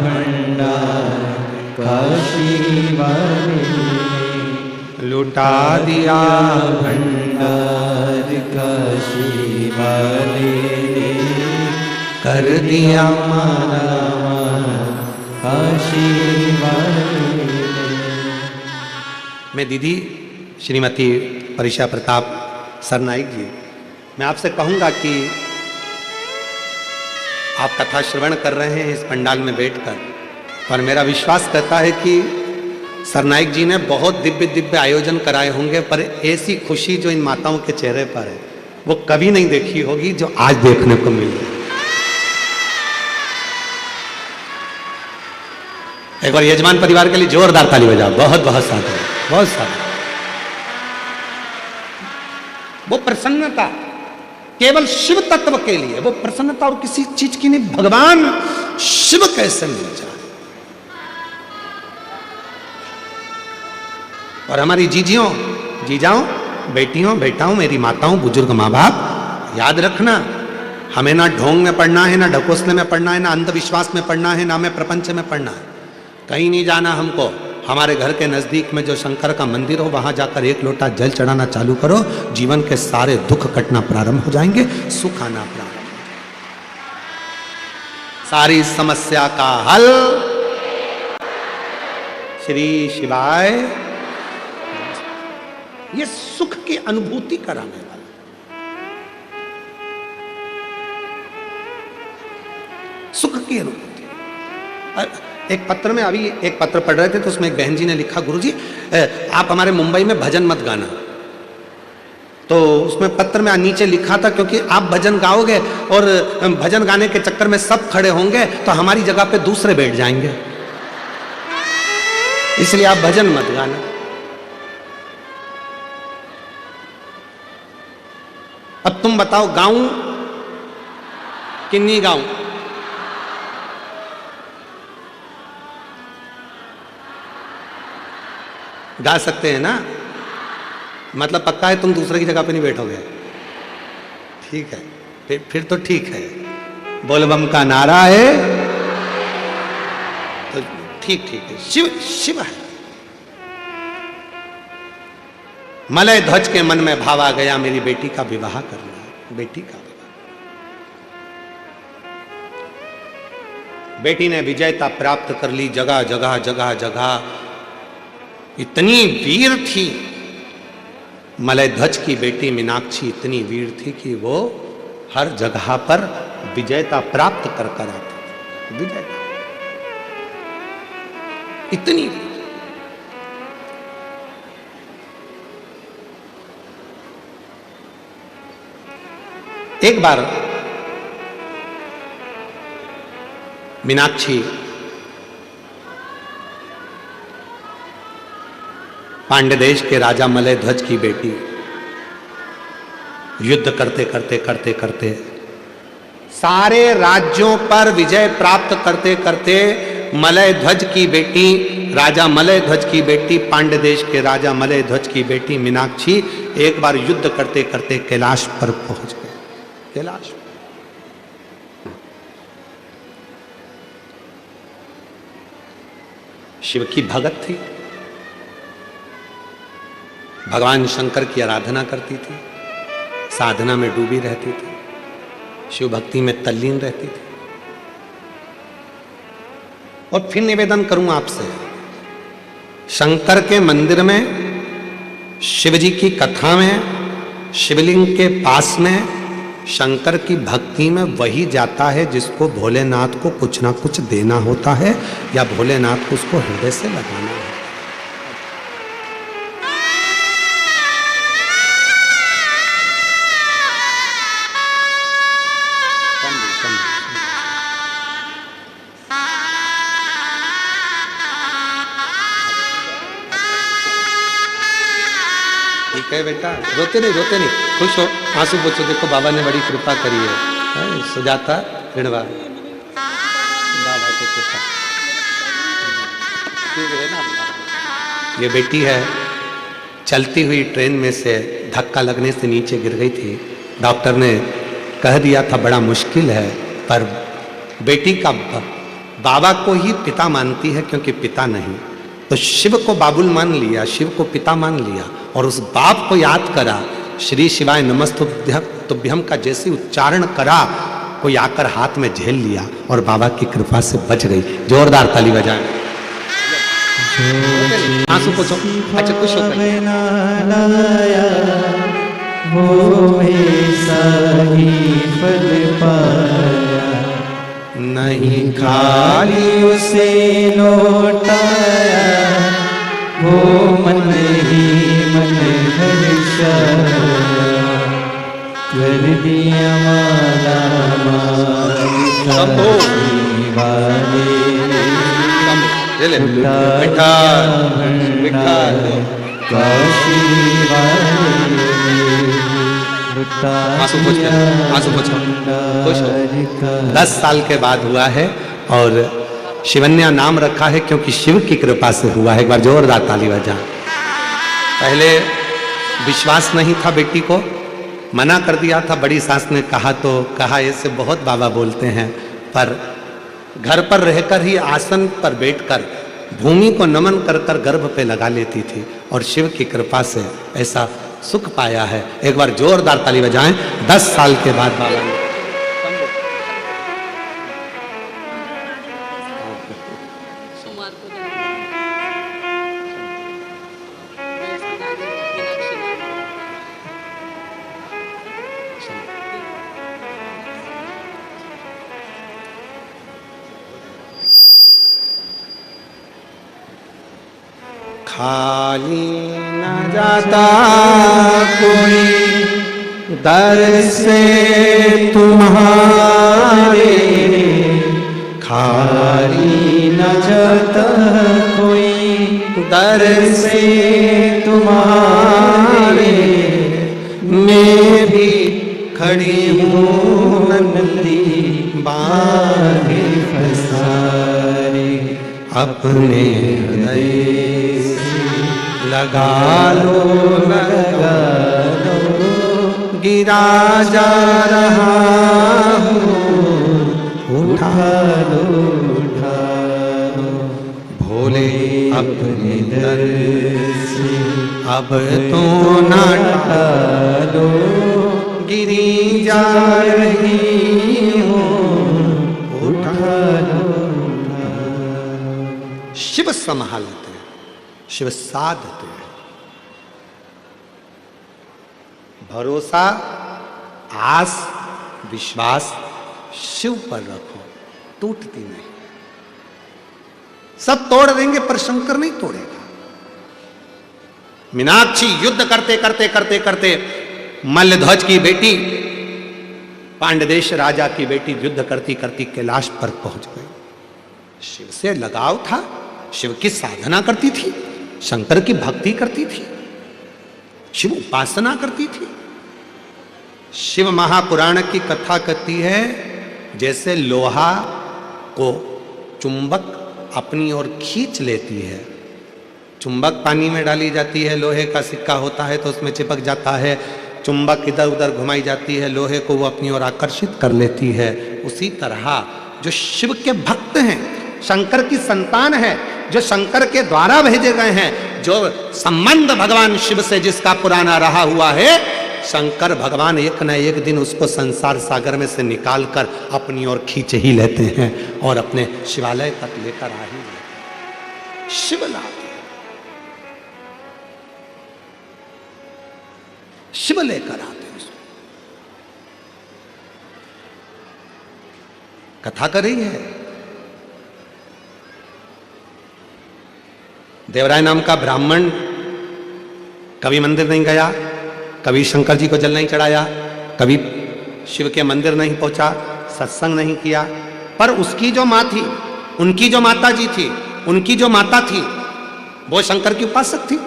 भंडार काशी वाले, लुटा दिया भंडार काशी वाले, कर दिया माला काशी वाले। मैं दीदी श्रीमती परिशा प्रताप सरनाइक जी, मैं आपसे कहूँगा कि आप कथा श्रवण कर रहे हैं इस पंडाल में बैठकर, और मेरा विश्वास कहता है कि सरनाइक जी ने बहुत दिव्य दिव्य आयोजन कराए होंगे, पर ऐसी खुशी जो इन माताओं के चेहरे पर है वो कभी नहीं देखी होगी जो आज देखने को मिल रही। एक बार यजमान परिवार के लिए जोरदार ताली बजाओ। बहुत बहुत साधु, बहुत साधु। वो प्रसन्नता, केवल शिव तत्व के लिए, वो प्रसन्नता और किसी चीज की नहीं, भगवान शिव कैसे मिल जाए। और हमारी जीजियों, जीजाओं, बेटियों, बेटाओं, मेरी माताओं, बुजुर्ग माँ बाप, याद रखना, हमें ना ढोंग में पढ़ना है, ना ढकोसले में पढ़ना है, ना अंधविश्वास में पढ़ना है, ना में प्रपंच में पढ़ना है, कहीं नहीं जाना हमको। हमारे घर के नजदीक में जो शंकर का मंदिर हो, वहां जाकर एक लोटा जल चढ़ाना चालू करो, जीवन के सारे दुख कटना प्रारंभ हो जाएंगे, सुख आना प्रारंभ, सारी समस्या का हल श्री शिवाय। ये सुख की अनुभूति कराने वाला। सुख की अनुभूति। एक पत्र में, अभी एक पत्र पढ़ रहे थे तो उसमें एक बहन जी ने लिखा, गुरुजी आप हमारे मुंबई में भजन मत गाना। तो उसमें पत्र में नीचे लिखा था, क्योंकि आप भजन गाओगे और भजन गाने के चक्कर में सब खड़े होंगे तो हमारी जगह पे दूसरे बैठ जाएंगे, इसलिए आप भजन मत गाना। अब तुम बताओ, गाऊं कि नहीं गाऊं? गा सकते हैं ना? मतलब पक्का है तुम दूसरे की जगह पे नहीं बैठोगे? ठीक है, फिर तो ठीक है, बोलबम का नारा है तो ठीक है, शिव शिव है। मलय ध्वज के मन में भाव आ गया, मेरी बेटी का विवाह करना है, बेटी का विवाह। बेटी ने विजयता प्राप्त कर ली, जगह जगह जगह जगह इतनी वीर थी मलय ध्वज की बेटी मीनाक्षी, इतनी वीर थी कि वो हर जगह पर विजयता प्राप्त कर कर आती थी। विजयता इतनी वीर। एक बार मीनाक्षी पांड्य देश के राजा मलय ध्वज की बेटी, युद्ध करते करते करते करते सारे राज्यों पर विजय प्राप्त करते करते मलय ध्वज की बेटी, राजा मलय ध्वज की बेटी, पांड्य देश के राजा मलय ध्वज की बेटी मीनाक्षी एक बार युद्ध करते करते कैलाश पर पहुंच गए। कैलाश शिव की भगत थी, भगवान शंकर की आराधना करती थी, साधना में डूबी रहती थी, शिव भक्ति में तल्लीन रहती थी। और फिर निवेदन करूं आपसे, शंकर के मंदिर में, शिव जी की कथा में, शिवलिंग के पास में, शंकर की भक्ति में वही जाता है जिसको भोलेनाथ को कुछ ना कुछ देना होता है या भोलेनाथ को उसको हृदय से लगाना है। ठीक है बेटा, रोते नहीं, रोते नहीं, खुश हो, आंसू पोछो। देखो बाबा ने बड़ी कृपा करी है, सुजाता ऋणवा बाबा की कृपा। ये बेटी है, चलती हुई ट्रेन में से धक्का लगने से नीचे गिर गई थी। डॉक्टर ने कह दिया था बड़ा मुश्किल है, पर बेटी का बाबा को ही पिता मानती है, क्योंकि पिता नहीं तो शिव को बाबुल मान लिया, शिव को पिता मान लिया और उस बाप को याद करा। श्री शिवाय नमस्तुभ्यम का जैसे उच्चारण करा, कोई आकर हाथ में झेल लिया और बाबा की कृपा से बच गई। जोरदार ताली बजाएं। आंसू पोछो। अच्छा, खुश हो गए। नहीं खाली उसे लौटाया, वो मन ही मन हर्षाया, कर दिया माला आंसू पोछो, खुश हो। 10 साल के बाद हुआ है और शिवन्या नाम रखा है क्योंकि शिव की कृपा से हुआ है। एक बार जोरदार ताली बजा। पहले विश्वास नहीं था, बेटी को मना कर दिया था। बड़ी सास ने कहा तो कहा, ऐसे बहुत बाबा बोलते हैं, पर घर पर रहकर ही आसन पर बैठकर भूमि को नमन कर कर गर्भ पे लगा लेती थी और शिव की कृपा से ऐसा सुख पाया है। एक बार जोरदार ताली बजाएं। 10 साल के बाद बाबा ने खाली न जाता कोई दर से तुम्हारे, खाली न जाता कोई दर से तुम्हारे, मैं भी खड़ी हूँ नंदी बाहे फसारे, अपने हृदय लगा लो गिरा जा रहा हूँ, उठा लो भोले अपने दर से अब तो ना टालो, गिरी जा रही हूँ, उठा लो। शिव संभालते हैं, शिव साधते हैं। भरोसा, आस, विश्वास शिव पर रखो, टूटती नहीं। सब तोड़ देंगे पर शंकर नहीं तोड़ेगा। मीनाक्षी युद्ध करते करते करते करते मल्लध्वज की बेटी, पांडदेश राजा की बेटी युद्ध करती करती कैलाश पर पहुंच गई। शिव से लगाव था, शिव की साधना करती थी, शंकर की भक्ति करती थी, शिव उपासना करती थी। शिव महापुराण की कथा कहती है जैसे लोहा को चुंबक अपनी ओर खींच लेती है। चुंबक पानी में डाली जाती है, लोहे का सिक्का होता है तो उसमें चिपक जाता है, चुंबक इधर उधर घुमाई जाती है, लोहे को वो अपनी ओर आकर्षित कर लेती है। उसी तरह जो शिव के भक्त हैं, शंकर की संतान है, जो शंकर के द्वारा भेजे गए हैं, जो संबंध भगवान शिव से जिसका पुराना रहा हुआ है, शंकर भगवान एक न एक दिन उसको संसार सागर में से निकालकर अपनी ओर खींच ही लेते हैं और अपने शिवालय तक लेकर आ ही जाते हैं। शिव लाते, शिव लेकर आते हैं। कथा कर रही है, देवराय नाम का ब्राह्मण कभी मंदिर नहीं गया, कभी शंकर जी को जल नहीं चढ़ाया, कभी शिव के मंदिर नहीं पहुंचा, सत्संग नहीं किया, पर उसकी जो माँ थी, उनकी जो माता जी थी, उनकी जो माता थी, वो शंकर की उपासक थी।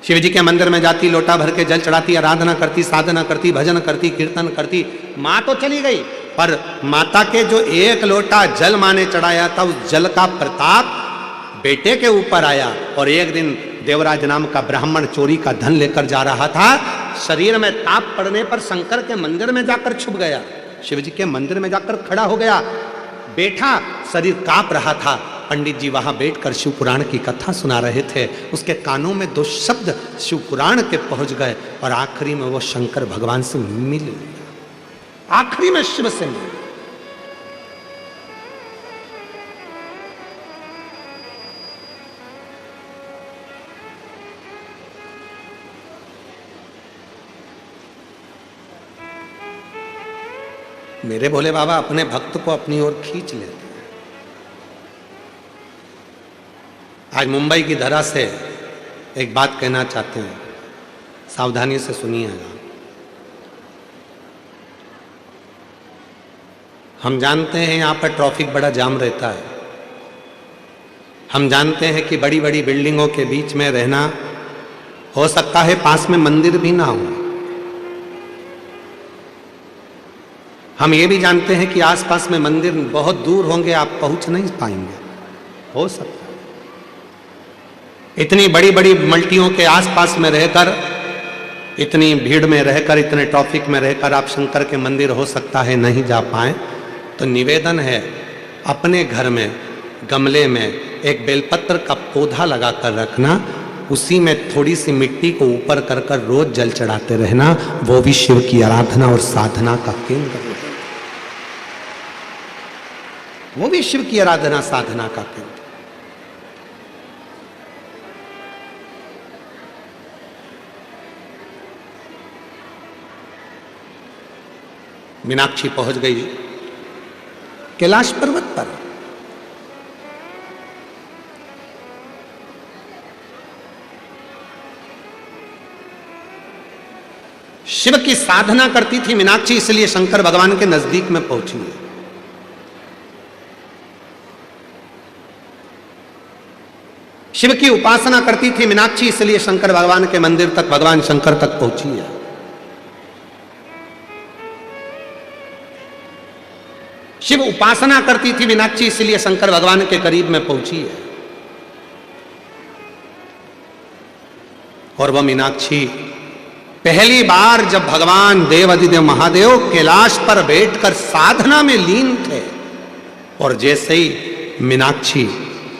शिव जी के मंदिर में जाती, लोटा भर के जल चढ़ाती, आराधना करती, साधना करती, भजन करती, कीर्तन करती। माँ तो चली गई, पर माता के जो एक लोटा जल माँ ने चढ़ाया था, उस जल का प्रताप बेटे के ऊपर आया। और एक दिन देवराज नाम का ब्राह्मण चोरी का धन लेकर जा रहा था, शरीर में ताप पड़ने पर शंकर के मंदिर में जाकर छुप गया, शिव जी के मंदिर में जाकर खड़ा हो गया, बैठा, शरीर कांप रहा था। पंडित जी वहां बैठकर शिव पुराण की कथा सुना रहे थे, उसके कानों में 2 शब्द शिव पुराण के पहुंच गए और आखिरी में वो शंकर भगवान से मिल लिया, आखिरी में शिव से मिल। मेरे भोले बाबा अपने भक्त को अपनी ओर खींच लेते हैं। आज मुंबई की धरा से एक बात कहना चाहते हैं, सावधानी से सुनिएगा। हम जानते हैं यहाँ पर ट्रैफिक बड़ा जाम रहता है, हम जानते हैं कि बड़ी बड़ी बिल्डिंगों के बीच में रहना, हो सकता है पास में मंदिर भी ना हो, हम ये भी जानते हैं कि आसपास में मंदिर बहुत दूर होंगे, आप पहुंच नहीं पाएंगे, हो सकता है। इतनी बड़ी बड़ी मल्टियों के आसपास में रहकर, इतनी भीड़ में रहकर, इतने ट्रैफिक में रहकर आप शंकर के मंदिर हो सकता है नहीं जा पाए, तो निवेदन है अपने घर में गमले में एक बेलपत्र का पौधा लगा कर रखना, उसी में थोड़ी सी मिट्टी को ऊपर कर कर रोज जल चढ़ाते रहना, वो भी शिव की आराधना और साधना का केंद्र है। वो भी शिव की आराधना साधना का केंद्र। मीनाक्षी पहुंच गई कैलाश पर्वत पर। शिव की साधना करती थी मीनाक्षी, इसलिए शंकर भगवान के नजदीक में पहुंची है। शिव की उपासना करती थी मीनाक्षी, इसलिए शंकर भगवान के मंदिर तक, भगवान शंकर तक पहुंची है। शिव उपासना करती थी मीनाक्षी, इसलिए शंकर भगवान के करीब में पहुंची है। और वह मीनाक्षी पहली बार जब भगवान देवाधिदेव महादेव कैलाश पर बैठकर साधना में लीन थे, और जैसे ही मीनाक्षी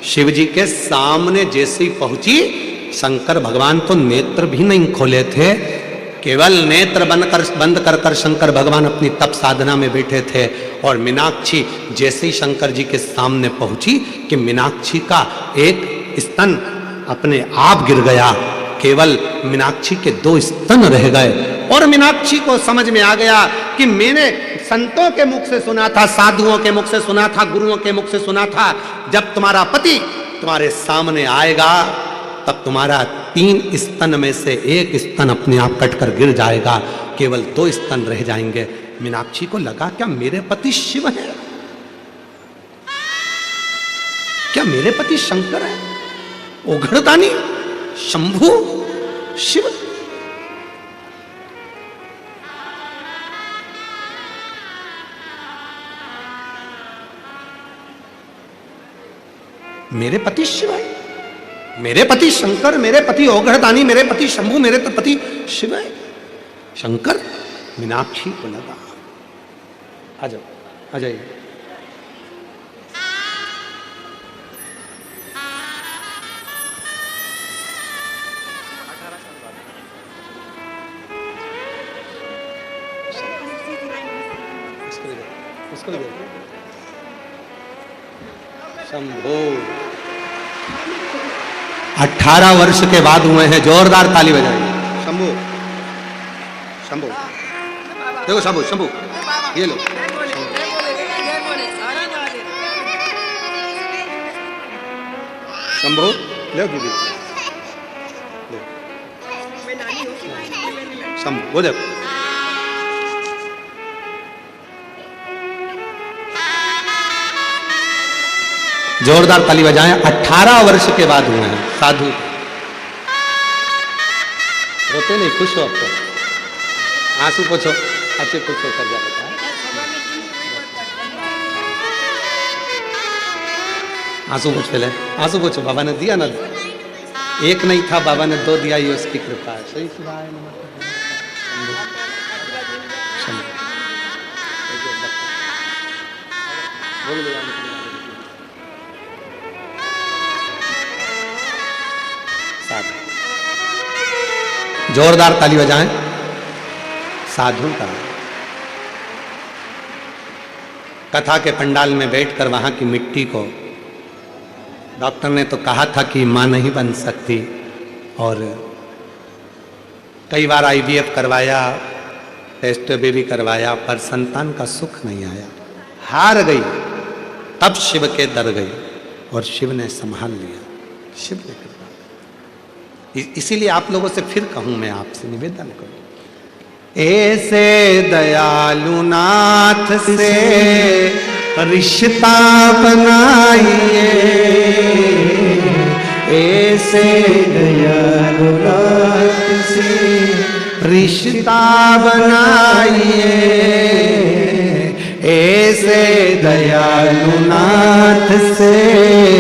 शिव जी के सामने जैसे ही पहुंची, शंकर भगवान तो नेत्र भी नहीं खोले थे, केवल नेत्र बंद कर कर शंकर भगवान अपनी तप साधना में बैठे थे। और मीनाक्षी जैसे ही शंकर जी के सामने पहुंची कि मीनाक्षी का एक स्तन अपने आप गिर गया, केवल मीनाक्षी के 2 स्तन रह गए। और मीनाक्षी को समझ में आ गया कि मैंने संतों के मुख से सुना था, साधुओं के मुख से सुना था, गुरुओं के मुख से सुना था, जब तुम्हारा पति तुम्हारे सामने आएगा तब तुम्हारा 3 स्तन में से 1 स्तन अपने आप कटकर गिर जाएगा, केवल 2 स्तन रह जाएंगे। मीनाक्षी को लगा क्या मेरे पति शिव है, क्या मेरे पति शंकर है, ओघड़दानी, शंभु, शिव। मेरे पति शिव है, मेरे पति शंकर, मेरे पति ओघड़दानी, मेरे पति शंभु, मेरे तो पति शिव है, शंकर। मीनाक्षी को लगा, आ जाओ, आ जाइए। शंभो 18 वर्ष के बाद हुए हैं, जोरदार ताली बजाइए। शंभु, शंभु, देखो शंभु, शंभु, ये लो। शंभु, ले दीदी, शंभु, वो देखो। जोरदार ताली बजाएं। 18 वर्ष के बाद हुए हैं साधु। रोते नहीं, खुश हो अब तो, आंसू पोछो, अच्छे खुश होकर जा बेटा। आंसू पोछ पहले, आंसू पोछो। बाबा ने दिया ना, एक नहीं था, बाबा ने 2 दिया, ये उसकी कृपा है। सही शिवाय नमः। जोरदार ताली बजाएं साधु का। कथा के पंडाल में बैठकर वहां की मिट्टी को, डॉक्टर ने तो कहा था कि मां नहीं बन सकती, और कई बार IVF करवाया, टेस्ट बेबी करवाया, पर संतान का सुख नहीं आया, हार गई। तब शिव के दर गई और शिव ने संभाल लिया, शिव ने कृपा। इसीलिए आप लोगों से फिर कहूं, मैं आपसे निवेदन करूं, ऐसे दयालु नाथ से रिश्ता बनाइए, ऐसे दयालु नाथ से रिश्ता बनाइए, हाथ से